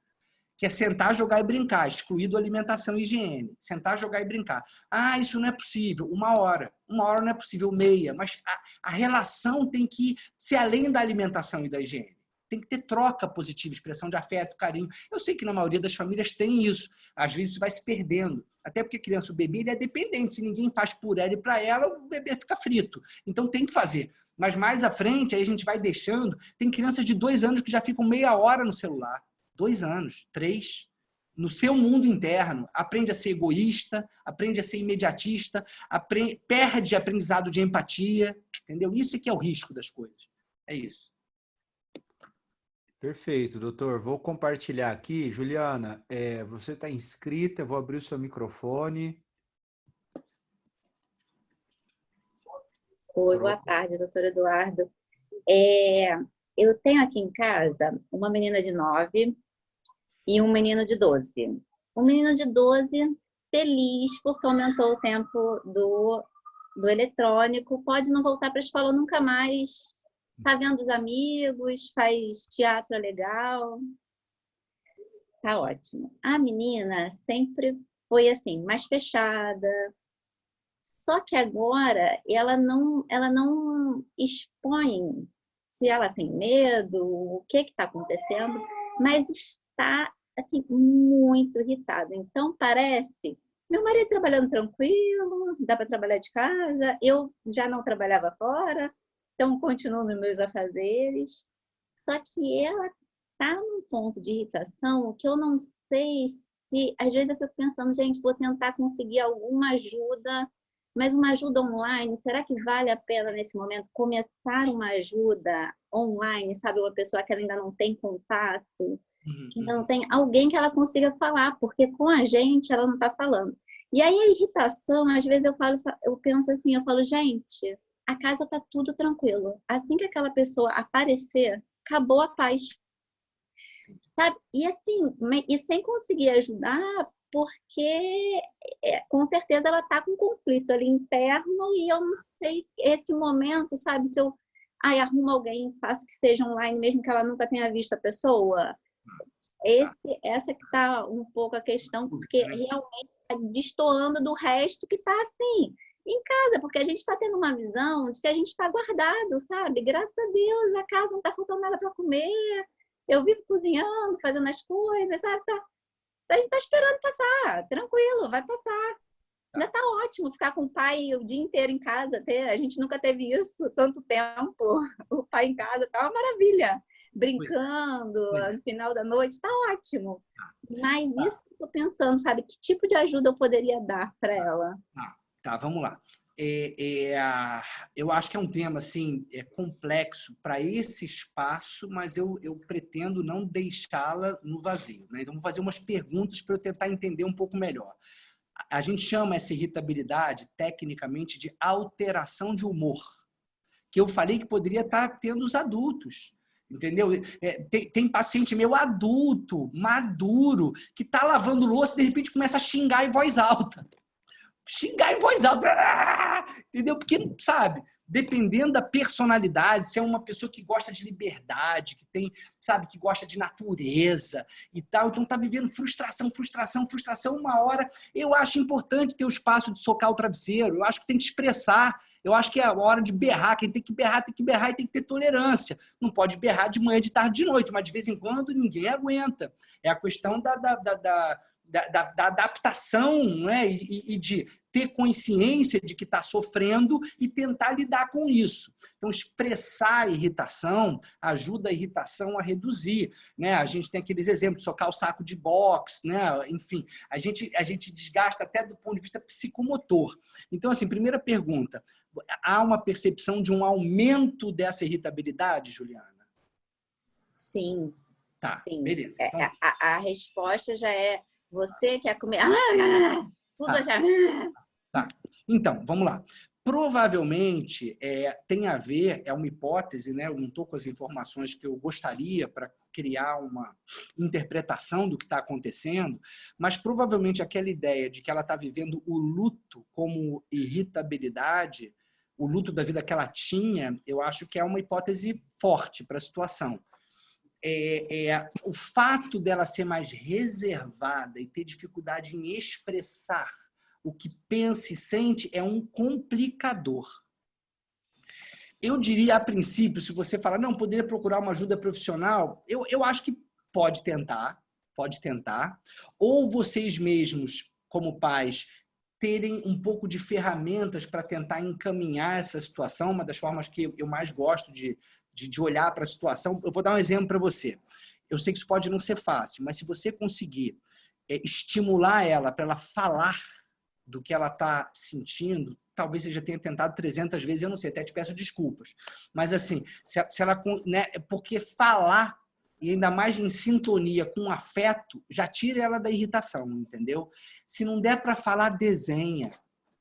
Que é sentar, jogar e brincar, excluído alimentação e higiene. Sentar, jogar e brincar. Ah, isso não é possível. 1 hora. 1 hora não é possível, meia. Mas a relação tem que ser além da alimentação e da higiene. Tem que ter troca positiva, expressão de afeto, carinho. Eu sei que na maioria das famílias tem isso. Às vezes isso vai se perdendo. Até porque a criança, o bebê, ele é dependente. Se ninguém faz por ela e para ela, o bebê fica frito. Então tem que fazer. Mas mais à frente, aí a gente vai deixando. Tem crianças de 2 anos que já ficam meia hora no celular. 2 anos, 3, no seu mundo interno, aprende a ser egoísta, aprende a ser imediatista, perde aprendizado de empatia, entendeu? Isso é que é o risco das coisas. É isso. Perfeito, doutor. Vou compartilhar aqui. Juliana, você está inscrita, eu vou abrir o seu microfone. Oi, boa tarde, doutor Eduardo. Eu tenho aqui em casa uma menina de 9 e um menino de 12. O menino de 12, feliz porque aumentou o tempo do eletrônico, pode não voltar para a escola nunca mais, tá vendo os amigos, faz teatro legal, tá ótimo. A menina sempre foi assim, mais fechada, só que agora ela não expõe se ela tem medo, o que está acontecendo, mas está assim, muito irritada. Então, parece... Meu marido trabalhando tranquilo, dá para trabalhar de casa, eu já não trabalhava fora, então continuo nos meus afazeres. Só que ela está num ponto de irritação que eu não sei se... Às vezes eu fico pensando, gente, vou tentar conseguir alguma ajuda, mas uma ajuda online, será que vale a pena nesse momento começar uma ajuda online, sabe? Uma pessoa que ela ainda não tem contato, que ainda não tem alguém que ela consiga falar, porque com a gente ela não está falando. E aí a irritação, às vezes eu penso assim, eu falo, gente, a casa está tudo tranquilo. Assim que aquela pessoa aparecer, acabou a paz. Sabe? E assim, e sem conseguir ajudar, porque com certeza ela está com um conflito ali interno e eu não sei esse momento, sabe? Se eu arrumo alguém, faço que seja online, mesmo que ela nunca tenha visto a pessoa. Essa que está um pouco a questão, porque realmente está destoando do resto que está assim, em casa, porque a gente está tendo uma visão de que a gente está guardado, sabe? Graças a Deus, a casa não está faltando nada para comer, eu vivo cozinhando, fazendo as coisas, sabe? A gente está esperando passar, tranquilo, vai passar. Ainda está ótimo ficar com o pai o dia inteiro em casa, a gente nunca teve isso tanto tempo, o pai em casa, tá uma maravilha. Brincando no final da noite, tá ótimo. Mas isso que eu tô pensando, sabe? Que tipo de ajuda eu poderia dar para ela? Tá, vamos lá. Eu acho que é um tema assim, complexo para esse espaço, mas eu pretendo não deixá-la no vazio. Né? Então, vou fazer umas perguntas para eu tentar entender um pouco melhor. A gente chama essa irritabilidade, tecnicamente, de alteração de humor, que eu falei que poderia estar tendo os adultos. Entendeu? Tem paciente meu adulto, maduro, que tá lavando louça e de repente começa a xingar em voz alta. Xingar em voz alta. Entendeu? Porque, sabe, dependendo da personalidade, se é uma pessoa que gosta de liberdade, que tem, sabe, que gosta de natureza e tal, então tá vivendo frustração, uma hora, eu acho importante ter o espaço de socar o travesseiro, eu acho que tem que expressar, eu acho que é a hora de berrar, quem tem que berrar e tem que ter tolerância. Não pode berrar de manhã, de tarde, de noite, mas de vez em quando ninguém aguenta. É a questão da adaptação, né? E de ter consciência de que está sofrendo e tentar lidar com isso. Então, expressar a irritação ajuda a irritação a reduzir. Né? A gente tem aqueles exemplos, socar o saco de boxe, né? Enfim, a gente desgasta até do ponto de vista psicomotor. Então, assim, primeira pergunta, há uma percepção de um aumento dessa irritabilidade, Juliana? Sim, Tá, sim. beleza. Então, A resposta já é, você quer comer... Tudo tá. já... Tá. Então, vamos lá. Provavelmente tem a ver, é uma hipótese, né? Eu não estou com as informações que eu gostaria para criar uma interpretação do que está acontecendo, mas provavelmente aquela ideia de que ela está vivendo o luto como irritabilidade, o luto da vida que ela tinha, eu acho que é uma hipótese forte para a situação. O fato dela ser mais reservada e ter dificuldade em expressar o que pensa e sente é um complicador. Eu diria, a princípio, se você falar, não, poderia procurar uma ajuda profissional, eu acho que pode tentar, ou vocês mesmos, como pais, terem um pouco de ferramentas para tentar encaminhar essa situação, uma das formas que eu mais gosto de olhar para a situação. Eu vou dar um exemplo para você. Eu sei que isso pode não ser fácil, mas se você conseguir estimular ela para ela falar do que ela está sentindo, talvez você já tenha tentado 300 vezes, eu não sei, até te peço desculpas. Mas assim, se ela, né, porque falar, e ainda mais em sintonia com afeto, já tira ela da irritação, entendeu? Se não der para falar, desenha.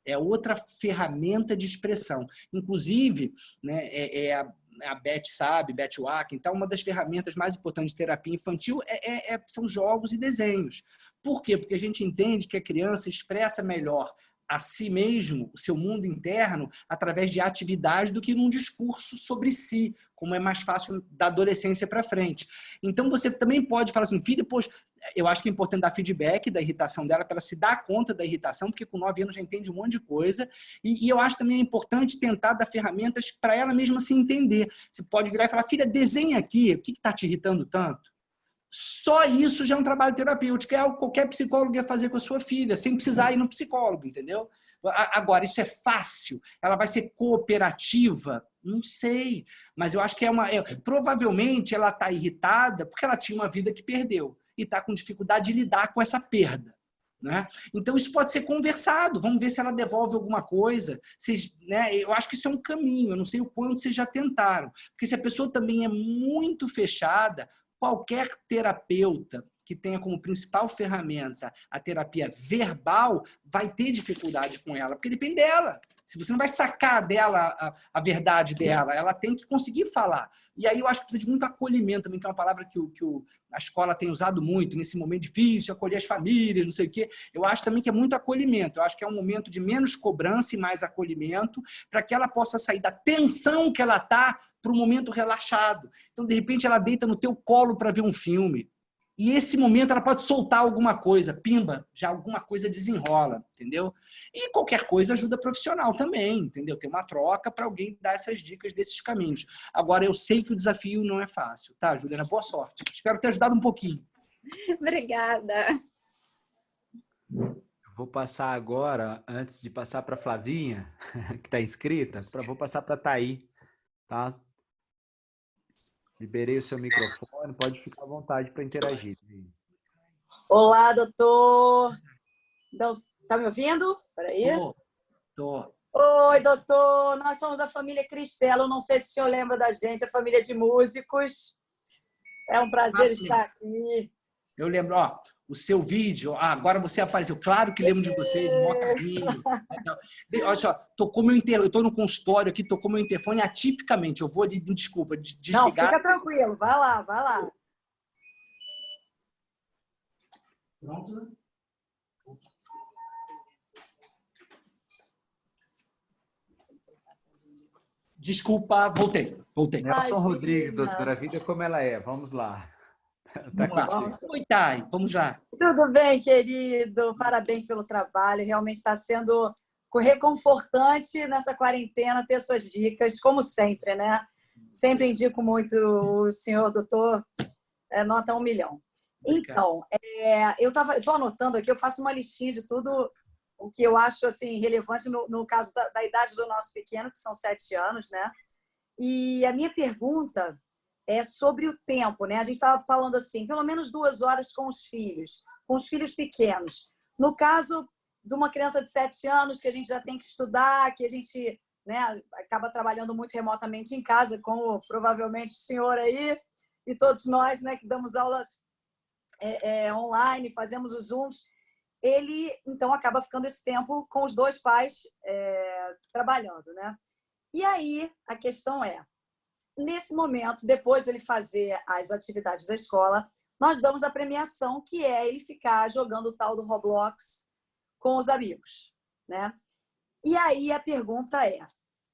É outra ferramenta de expressão. Inclusive, né, a Beth sabe, Beth Wack, então uma das ferramentas mais importantes de terapia infantil são jogos e desenhos. Por quê? Porque a gente entende que a criança expressa melhor a si mesmo, o seu mundo interno, através de atividades do que num discurso sobre si, como é mais fácil da adolescência para frente. Então, você também pode falar assim, filha, poxa, eu acho que é importante dar feedback da irritação dela, para ela se dar conta da irritação, porque com 9 anos já entende um monte de coisa, e eu acho também importante tentar dar ferramentas para ela mesma se entender. Você pode virar e falar, filha, desenha aqui, o que está te irritando tanto? Só isso já é um trabalho terapêutico, é algo que qualquer psicólogo ia fazer com a sua filha, sem precisar ir no psicólogo, entendeu? Agora, isso é fácil? Ela vai ser cooperativa? Não sei, mas eu acho que provavelmente ela está irritada porque ela tinha uma vida que perdeu e está com dificuldade de lidar com essa perda. Né? Então, isso pode ser conversado, vamos ver se ela devolve alguma coisa. Né? Eu acho que isso é um caminho, eu não sei o quanto vocês já tentaram, porque se a pessoa também é muito fechada, qualquer terapeuta que tenha como principal ferramenta a terapia verbal vai ter dificuldade com ela, porque depende dela. Se você não vai sacar dela a verdade dela, ela tem que conseguir falar. E aí eu acho que precisa de muito acolhimento também, que é uma palavra que a escola tem usado muito, nesse momento difícil, acolher as famílias, não sei o quê. Eu acho também que é muito acolhimento. Eu acho que é um momento de menos cobrança e mais acolhimento, para que ela possa sair da tensão que ela está para um momento relaxado. Então, de repente, ela deita no teu colo para ver um filme. E esse momento ela pode soltar alguma coisa, pimba, já alguma coisa desenrola, entendeu? E qualquer coisa ajuda profissional também, entendeu? Tem uma troca para alguém dar essas dicas desses caminhos. Agora, eu sei que o desafio não é fácil, tá, Juliana? Boa sorte. Espero ter ajudado um pouquinho. Obrigada. Eu vou passar agora, antes de passar para a Flavinha, que está inscrita, vou passar para a Thaí, tá? Liberei o seu microfone, pode ficar à vontade para interagir. Olá, doutor. Está me ouvindo? Peraí. Tô. Oi, doutor. Nós somos a família Cristela. Não sei se o senhor lembra da gente, a família de músicos. É um prazer estar aqui. Eu lembro, ó, o seu vídeo, agora você apareceu, claro que lembro de vocês, o maior carinho. Olha só, eu estou no consultório aqui, tocou meu interfone atipicamente, eu vou ali, desculpa, desligar. Não, fica tranquilo, vai lá, vai lá. Pronto? Desculpa, voltei. Nelson Rodrigues, Imagina. doutora, a vida como ela é. Vamos lá. Tá Vamos lá. contigo. Oi, Thay, vamos lá. Tudo bem, querido? Parabéns pelo trabalho. Realmente está sendo reconfortante nessa quarentena ter suas dicas, como sempre, né? Sempre indico muito o senhor doutor, nota 1 milhão. Então, eu estou anotando aqui, eu faço uma listinha de tudo o que eu acho assim, relevante no caso da idade do nosso pequeno, que são 7 anos, né? E a minha pergunta é sobre o tempo, né? A gente estava falando assim, pelo menos 2 horas com os filhos pequenos. No caso de uma criança de 7 anos, que a gente já tem que estudar, que a gente, né, acaba trabalhando muito remotamente em casa, como provavelmente o senhor aí e todos nós, né, que damos aulas online, fazemos os Zooms, ele, então, acaba ficando esse tempo com os 2 pais trabalhando, né? E aí, a questão é, nesse momento, depois dele fazer as atividades da escola, nós damos a premiação, que é ele ficar jogando o tal do Roblox com os amigos, né? E aí a pergunta é,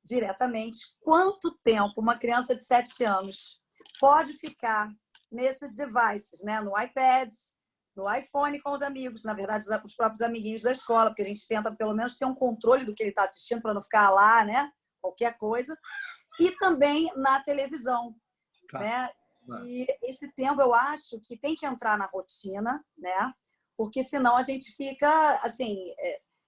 diretamente, quanto tempo uma criança de 7 anos pode ficar nesses devices, né? No iPad, no iPhone com os amigos, na verdade, os próprios amiguinhos da escola, porque a gente tenta, pelo menos, ter um controle do que ele está assistindo para não ficar lá, né? Qualquer coisa. E também na televisão, claro, né? Claro. E esse tempo, eu acho que tem que entrar na rotina, né? Porque senão a gente fica, assim,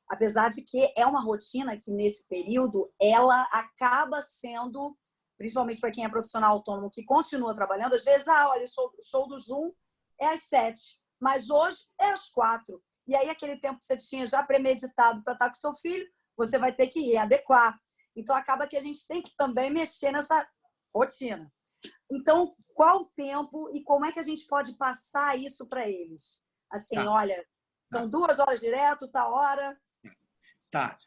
apesar de que é uma rotina que, nesse período, ela acaba sendo, principalmente para quem é profissional autônomo, que continua trabalhando, às vezes, olha, o show do Zoom é às 7, mas hoje é às 4. E aí, aquele tempo que você tinha já premeditado para estar com seu filho, você vai ter que readequar. Então, acaba que a gente tem que também mexer nessa rotina. Então, qual o tempo e como é que a gente pode passar isso para eles? Assim, olha, são 2 horas direto, tá hora. Tá.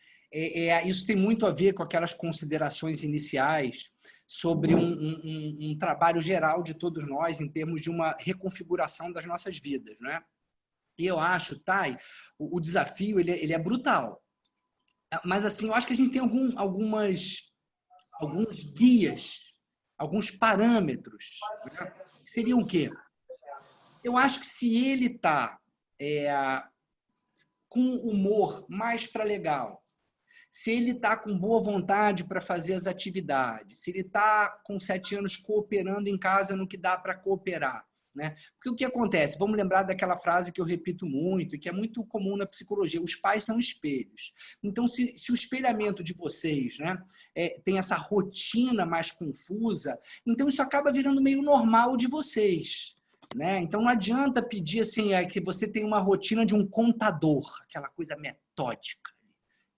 Isso tem muito a ver com aquelas considerações iniciais sobre um trabalho geral de todos nós em termos de uma reconfiguração das nossas vidas, né? E eu acho, Thay, o desafio ele é brutal. Mas, assim, eu acho que a gente tem alguns guias, alguns parâmetros, né? Seriam o quê? Eu acho que se ele está com humor mais para legal, se ele está com boa vontade para fazer as atividades, se ele está com 7 anos cooperando em casa no que dá para cooperar, né? Porque o que acontece? Vamos lembrar daquela frase que eu repito muito e que é muito comum na psicologia: os pais são espelhos. Então, se o espelhamento de vocês, né, tem essa rotina mais confusa, então isso acaba virando meio normal de vocês, né? Então, não adianta pedir assim, que você tenha uma rotina de um contador, aquela coisa metódica.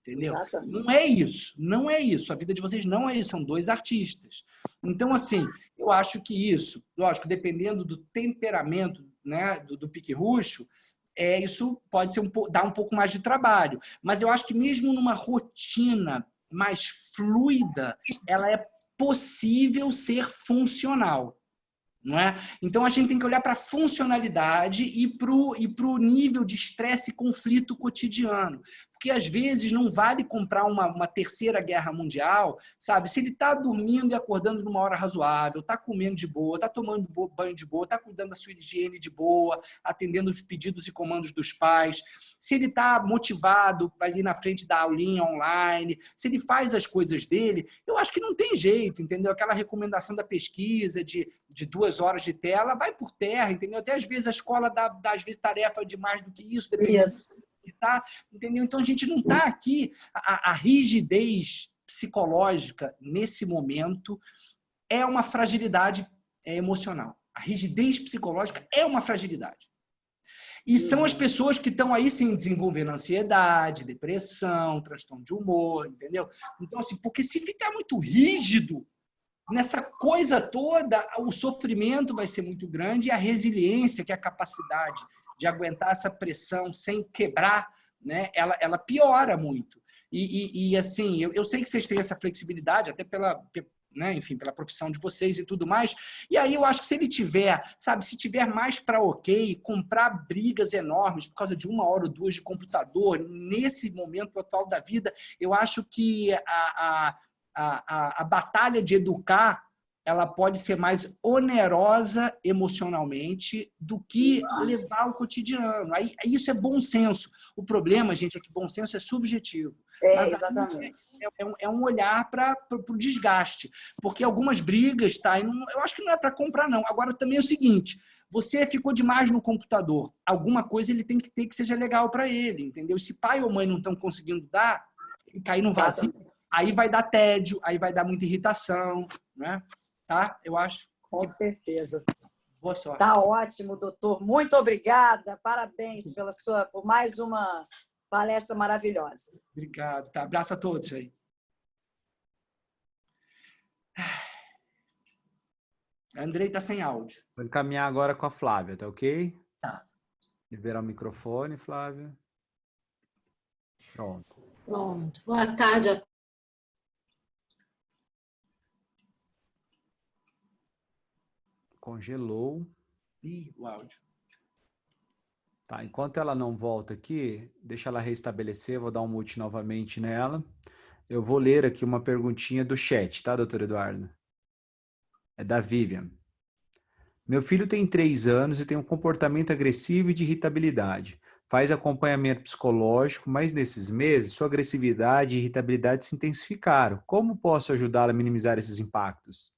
Entendeu? Exatamente. Não é isso. A vida de vocês não é isso, são 2 artistas. Então, assim, eu acho que isso, lógico, dependendo do temperamento, né, do pique-ruxo, isso pode ser dar um pouco mais de trabalho. Mas eu acho que mesmo numa rotina mais fluida, ela é possível ser funcional. Não é? Então, a gente tem que olhar para a funcionalidade e para o nível de estresse e conflito cotidiano. Porque, às vezes, não vale comprar uma terceira guerra mundial, sabe? Se ele está dormindo e acordando numa hora razoável, está comendo de boa, está tomando banho de boa, está cuidando da sua higiene de boa, atendendo os pedidos e comandos dos pais, se ele está motivado ali na frente da aulinha online, se ele faz as coisas dele, eu acho que não tem jeito, entendeu? Aquela recomendação da pesquisa de 2 horas de tela vai por terra, entendeu? Até às vezes a escola dá às vezes tarefa de mais do que isso, dependendo do que tá, entendeu? Então a gente não está aqui, a rigidez psicológica nesse momento é uma fragilidade emocional. A rigidez psicológica é uma fragilidade. E são as pessoas que estão aí sim desenvolvendo ansiedade, depressão, transtorno de humor, entendeu? Então, assim, porque se ficar muito rígido nessa coisa toda, o sofrimento vai ser muito grande e a resiliência, que é a capacidade de aguentar essa pressão sem quebrar, né, ela piora muito. E assim, eu sei que vocês têm essa flexibilidade, até pela profissão de vocês e tudo mais. E aí eu acho que se ele tiver, sabe, se tiver mais para comprar brigas enormes por causa de 1 hora ou 2 de computador, nesse momento atual da vida, eu acho que a batalha de educar, ela pode ser mais onerosa emocionalmente do que levar ao cotidiano. Aí, isso é bom senso. O problema, gente, é que bom senso é subjetivo. Mas Exatamente. é um olhar para o desgaste. Porque algumas brigas, tá? Eu acho que não é para comprar, não. Agora, também é o seguinte, você ficou demais no computador. Alguma coisa ele tem que ter que seja legal para ele, entendeu? Se pai ou mãe não estão conseguindo dar, ele cair no vazio. Aí vai dar tédio, aí vai dar muita irritação, né? Tá? Eu acho. Com certeza. Boa sorte. Tá ótimo, doutor. Muito obrigada. Parabéns por mais uma palestra maravilhosa. Obrigado. Tá? Abraço a todos aí. Andrei tá sem áudio. Vou encaminhar agora com a Flávia, tá ok? Tá. Liberar o microfone, Flávia. Pronto. Pronto. Boa tarde a todos. Congelou. Ih, o áudio. Tá, enquanto ela não volta aqui, deixa ela restabelecer, vou dar um mute novamente nela. Eu vou ler aqui uma perguntinha do chat, tá, doutor Eduardo? É da Vivian. Meu filho tem 3 anos e tem um comportamento agressivo e de irritabilidade. Faz acompanhamento psicológico, mas nesses meses sua agressividade e irritabilidade se intensificaram. Como posso ajudá-lo a minimizar esses impactos?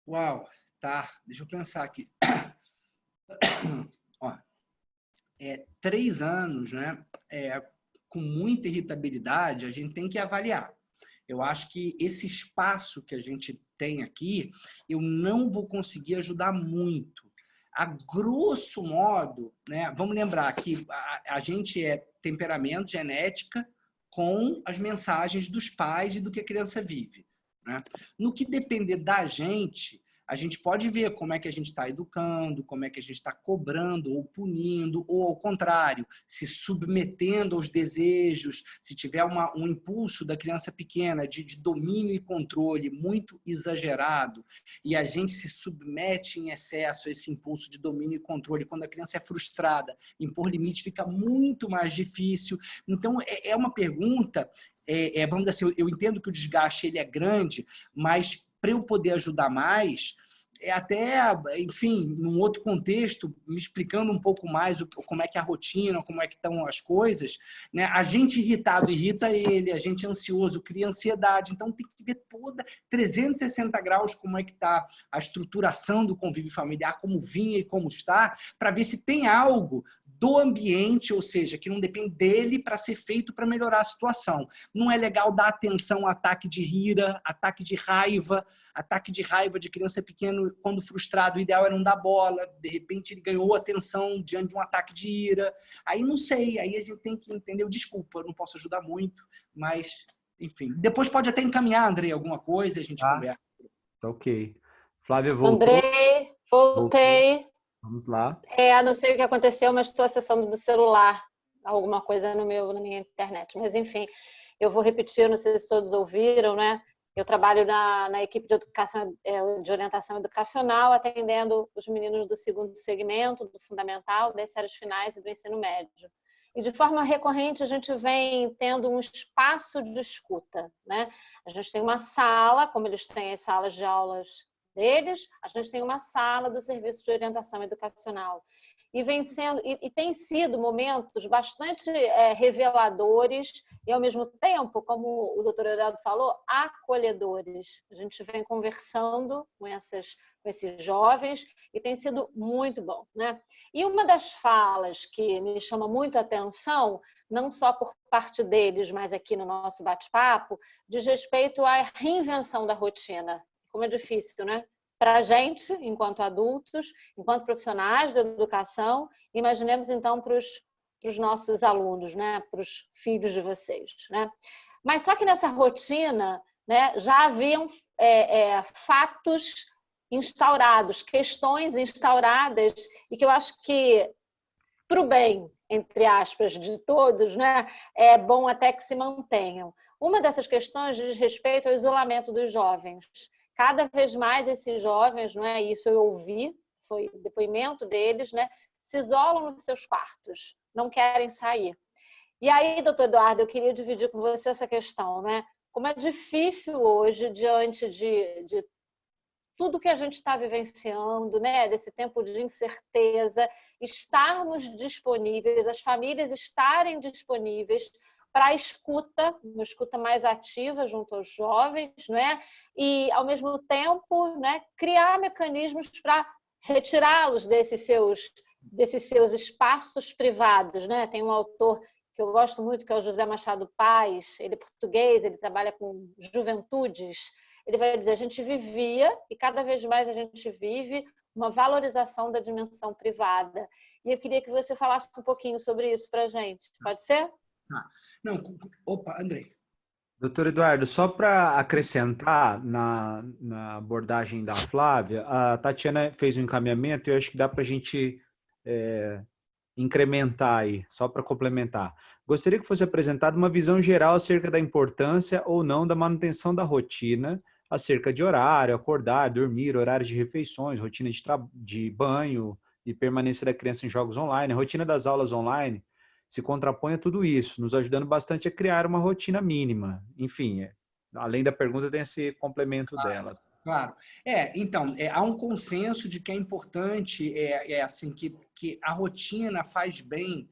Uau, tá. Deixa eu pensar aqui. Ó, 3 anos, né? Com muita irritabilidade, a gente tem que avaliar. Eu acho que esse espaço que a gente tem aqui, eu não vou conseguir ajudar muito. A grosso modo, né? Vamos lembrar que a gente é temperamento, genética, com as mensagens dos pais e do que a criança vive, né? No que depender da gente, a gente pode ver como é que a gente está educando, como é que a gente está cobrando ou punindo, ou ao contrário, se submetendo aos desejos, se tiver um impulso da criança pequena de domínio e controle muito exagerado, e a gente se submete em excesso a esse impulso de domínio e controle, quando a criança é frustrada, impor limite fica muito mais difícil. Então, é uma pergunta, vamos dizer assim, eu entendo que o desgaste ele é grande, mas para eu poder ajudar mais, até, enfim, num outro contexto, me explicando um pouco mais como é que é a rotina, como é que estão as coisas, né? A gente irritado irrita ele, a gente ansioso cria ansiedade, então tem que ver toda 360 graus como é que está a estruturação do convívio familiar, como vinha e como está, para ver se tem algo do ambiente, ou seja, que não depende dele para ser feito para melhorar a situação. Não é legal dar atenção a ataque de ira, ataque de raiva de criança pequena quando frustrado, o ideal é não dar bola, de repente ele ganhou atenção diante de um ataque de ira. Aí não sei, aí a gente tem que entender, desculpa, eu não posso ajudar muito, mas enfim. Depois pode até encaminhar, Andrei, alguma coisa, a gente conversa. Tá ok. Flávia voltou? Andrei, voltei. Voltou. Vamos lá. Não sei o que aconteceu, mas estou acessando do celular alguma coisa na minha internet. Mas, enfim, eu vou repetir, não sei se todos ouviram, né? Eu trabalho na equipe de educação, de orientação educacional, atendendo os meninos do 2º segmento, do fundamental, das séries finais e do ensino médio. E de forma recorrente a gente vem tendo um espaço de escuta, né? A gente tem uma sala, como eles têm as salas de aulas deles, a gente tem uma sala do serviço de orientação educacional. E tem sido momentos bastante reveladores e, ao mesmo tempo, como o doutor Eduardo falou, acolhedores. A gente vem conversando com esses jovens e tem sido muito bom, né? E uma das falas que me chama muito a atenção, não só por parte deles, mas aqui no nosso bate-papo, diz respeito à reinvenção da rotina. Como é difícil, né? Para a gente, enquanto adultos, enquanto profissionais da educação, imaginemos então para os nossos alunos, né? Para os filhos de vocês, né? Mas só que nessa rotina, né, já haviam fatos instaurados, questões instauradas, e que eu acho que, para o bem, entre aspas, de todos, né, é bom até que se mantenham. Uma dessas questões diz respeito ao isolamento dos jovens. Cada vez mais esses jovens, não é? Isso eu ouvi, foi depoimento deles, né? Se isolam nos seus quartos, não querem sair. E aí, doutor Eduardo, eu queria dividir com você essa questão, né? como é difícil hoje, diante de tudo que a gente está vivenciando, né? Desse tempo de incerteza, estarmos disponíveis, as famílias estarem disponíveis para a escuta, uma escuta mais ativa junto aos jovens, né? E, ao mesmo tempo, né, criar mecanismos para retirá-los desses seus espaços privados, né? Tem um autor que eu gosto muito, que é o José Machado Paz, ele é português, ele trabalha com juventudes. Ele vai dizer, a gente vivia, e cada vez mais a gente vive, uma valorização da dimensão privada. E eu queria que você falasse um pouquinho sobre isso para a gente. Pode ser? Não, opa, Andrei. Doutor Eduardo, só para acrescentar na abordagem da Flávia, a Tatiana fez um encaminhamento e eu acho que dá para a gente incrementar aí, só para complementar. Gostaria que fosse apresentada uma visão geral acerca da importância ou não da manutenção da rotina, acerca de horário, acordar, dormir, horários de refeições, rotina de banho e permanência da criança em jogos online, a rotina das aulas online, se contrapõe a tudo isso, nos ajudando bastante a criar uma rotina mínima. Enfim, além da pergunta, tem esse complemento dela. Claro. Então, há um consenso de que é importante, assim, que a rotina faz bem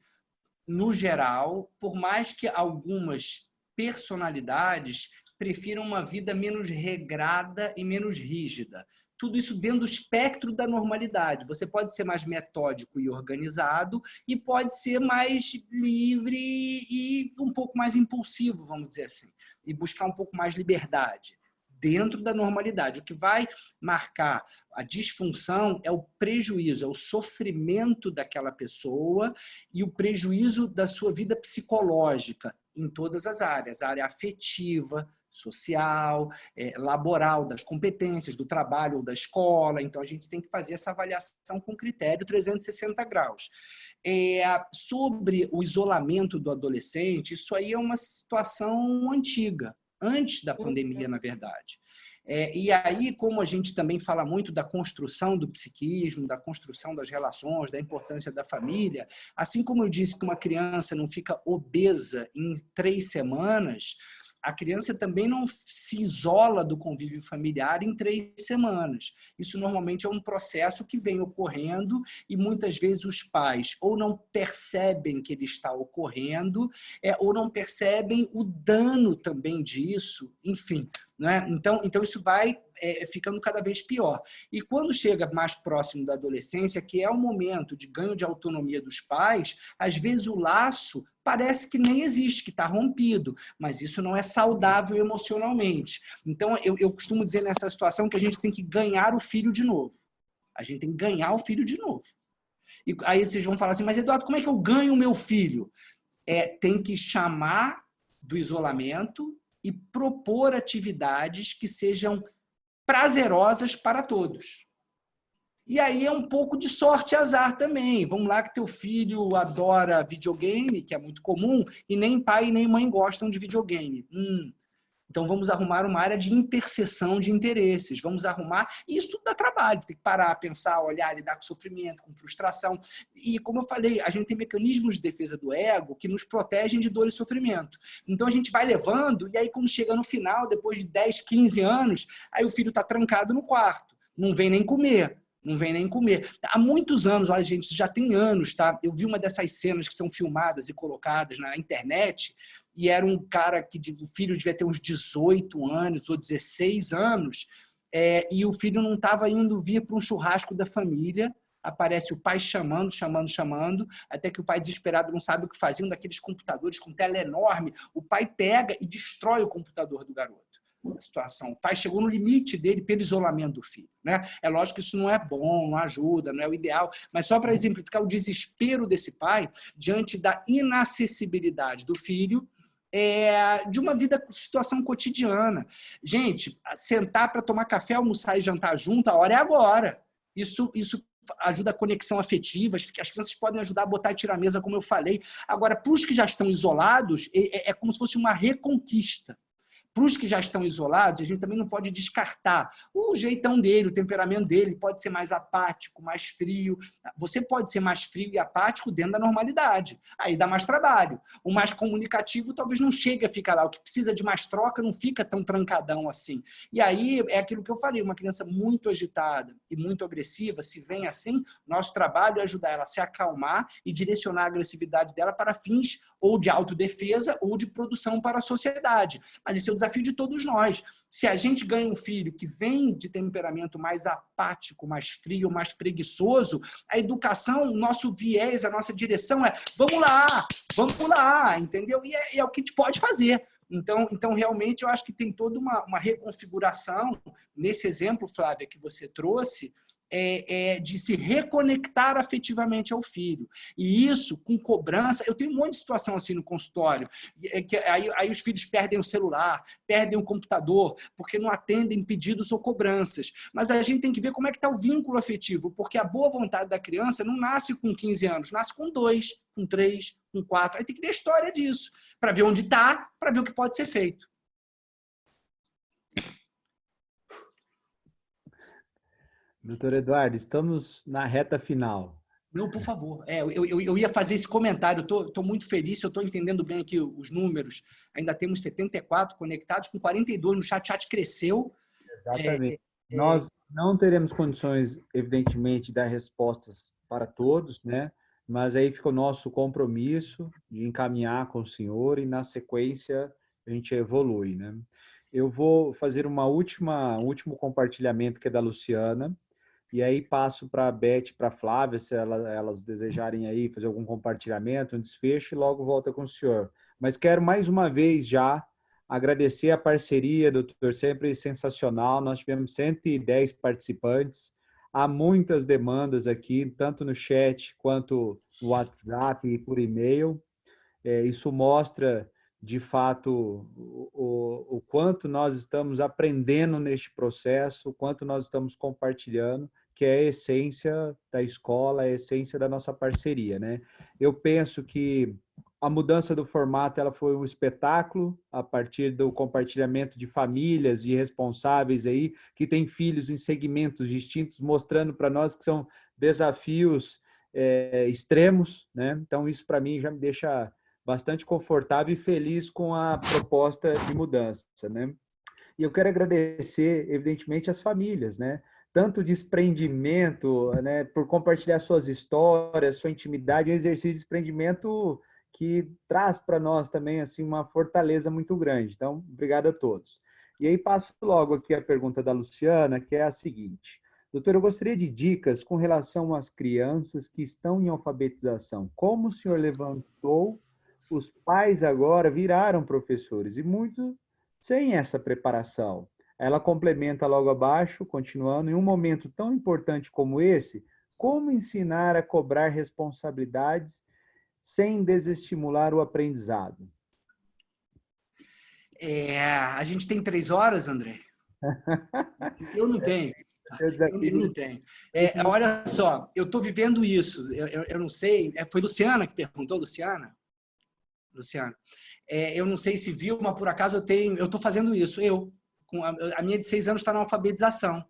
no geral, por mais que algumas personalidades prefiram uma vida menos regrada e menos rígida. Tudo isso dentro do espectro da normalidade. Você pode ser mais metódico e organizado e pode ser mais livre e um pouco mais impulsivo, vamos dizer assim, e buscar um pouco mais liberdade dentro da normalidade. O que vai marcar a disfunção é o prejuízo, é o sofrimento daquela pessoa e o prejuízo da sua vida psicológica em todas as áreas, a área afetiva, social, laboral, das competências, do trabalho ou da escola. Então, a gente tem que fazer essa avaliação com critério 360 graus. Sobre o isolamento do adolescente, isso aí é uma situação antiga, antes da pandemia, na verdade. E aí, como a gente também fala muito da construção do psiquismo, da construção das relações, da importância da família, assim como eu disse que uma criança não fica obesa em 3 semanas, a criança também não se isola do convívio familiar em 3 semanas. Isso normalmente é um processo que vem ocorrendo e muitas vezes os pais ou não percebem que ele está ocorrendo, ou não percebem o dano também disso, enfim. Né? Então isso vai ficando cada vez pior. E quando chega mais próximo da adolescência, que é o momento de ganho de autonomia dos pais, às vezes o laço parece que nem existe, que está rompido, mas isso não é saudável emocionalmente. Então, eu costumo dizer nessa situação que a gente tem que ganhar o filho de novo. A gente tem que ganhar o filho de novo. E aí vocês vão falar assim, mas Eduardo, como é que eu ganho o meu filho? Tem que chamar do isolamento e propor atividades que sejam prazerosas para todos. E aí é um pouco de sorte e azar também. Vamos lá que teu filho adora videogame, que é muito comum, e nem pai nem mãe gostam de videogame. Então vamos arrumar uma área de interseção de interesses. Vamos arrumar... E isso tudo dá trabalho. Tem que parar, pensar, olhar, lidar com sofrimento, com frustração. E como eu falei, a gente tem mecanismos de defesa do ego que nos protegem de dor e sofrimento. Então a gente vai levando, e aí quando chega no final, depois de 10, 15 anos, aí o filho está trancado no quarto. Não vem nem comer. Não vem nem comer. Há muitos anos, olha, gente, já tem anos, tá? Eu vi uma dessas cenas que são filmadas e colocadas na internet, e era um cara que o filho devia ter uns 18 anos ou 16 anos, e o filho não estava indo vir para um churrasco da família. Aparece o pai chamando, até que o pai desesperado não sabe o que fazer, um daqueles computadores com tela enorme, o pai pega e destrói o computador do garoto. A situação. O pai chegou no limite dele pelo isolamento do filho. Né? É lógico que isso não é bom, não ajuda, não é o ideal, mas só para exemplificar o desespero desse pai diante da inacessibilidade do filho, de uma situação cotidiana. Gente, sentar para tomar café, almoçar e jantar junto, a hora é agora. Isso ajuda a conexão afetiva, as crianças podem ajudar a botar e tirar a mesa, como eu falei. Agora, para os que já estão isolados, é como se fosse uma reconquista. Para os que já estão isolados, a gente também não pode descartar o jeitão dele, o temperamento dele, pode ser mais apático, mais frio. Você pode ser mais frio e apático dentro da normalidade. Aí dá mais trabalho. O mais comunicativo talvez não chegue a ficar lá. O que precisa de mais troca não fica tão trancadão assim. E aí é aquilo que eu falei, uma criança muito agitada e muito agressiva, se vem assim, nosso trabalho é ajudar ela a se acalmar e direcionar a agressividade dela para fins ou de autodefesa ou de produção para a sociedade. Mas esse é o desafio de todos nós. Se a gente ganha um filho que vem de temperamento mais apático, mais frio, mais preguiçoso, a educação, o nosso viés, a nossa direção é vamos lá, entendeu? E é o que a gente pode fazer. Então, realmente, eu acho que tem toda uma reconfiguração, nesse exemplo, Flávia, que você trouxe, de se reconectar afetivamente ao filho. E isso, com cobrança, eu tenho um monte de situação assim no consultório, que aí os filhos perdem o celular, perdem o computador, porque não atendem pedidos ou cobranças. Mas a gente tem que ver como é que está o vínculo afetivo, porque a boa vontade da criança não nasce com 15 anos, nasce com 2, com 3, com 4. Aí tem que ver a história disso, para ver onde está, para ver o que pode ser feito. Doutor Eduardo, estamos na reta final. Não, por favor. Eu ia fazer esse comentário. Estou muito feliz, eu estou entendendo bem aqui os números. Ainda temos 74 conectados, com 42 no chat. O chat cresceu. Exatamente. Nós não teremos condições, evidentemente, de dar respostas para todos, né? Mas aí fica o nosso compromisso de encaminhar com o senhor e, na sequência, a gente evolui, né? Eu vou fazer um último compartilhamento, que é da Luciana. E aí passo para a Beth e para a Flávia, se elas desejarem aí fazer algum compartilhamento, um desfecho, e logo volta com o senhor. Mas quero mais uma vez já agradecer a parceria, doutor, sempre sensacional. Nós tivemos 110 participantes, há muitas demandas aqui, tanto no chat quanto no WhatsApp e por e-mail. Isso mostra, de fato, o quanto nós estamos aprendendo neste processo, o quanto nós estamos compartilhando, que é a essência da escola, a essência da nossa parceria, né? Eu penso que a mudança do formato ela foi um espetáculo a partir do compartilhamento de famílias e responsáveis aí que têm filhos em segmentos distintos, mostrando para nós que são desafios extremos, né? Então isso para mim já me deixa bastante confortável e feliz com a proposta de mudança, né? E eu quero agradecer, evidentemente, as famílias, né? Tanto desprendimento, né? Por compartilhar suas histórias, sua intimidade, um exercício de desprendimento que traz para nós também assim uma fortaleza muito grande. Então, obrigado a todos. E aí passo logo aqui a pergunta da Luciana, que é a seguinte: doutor, eu gostaria de dicas com relação às crianças que estão em alfabetização. Como o senhor levantou, os pais agora viraram professores e muitos sem essa preparação. Ela complementa logo abaixo, continuando, em um momento tão importante como esse, como ensinar a cobrar responsabilidades sem desestimular o aprendizado? A gente tem 3 horas, André? Eu não tenho. Eu não tenho. Olha só, eu estou vivendo isso. Eu não sei. Foi Luciana que perguntou, Luciana? Luciana. Eu não sei se viu, mas por acaso eu estou fazendo isso. A minha de 6 anos está na alfabetização.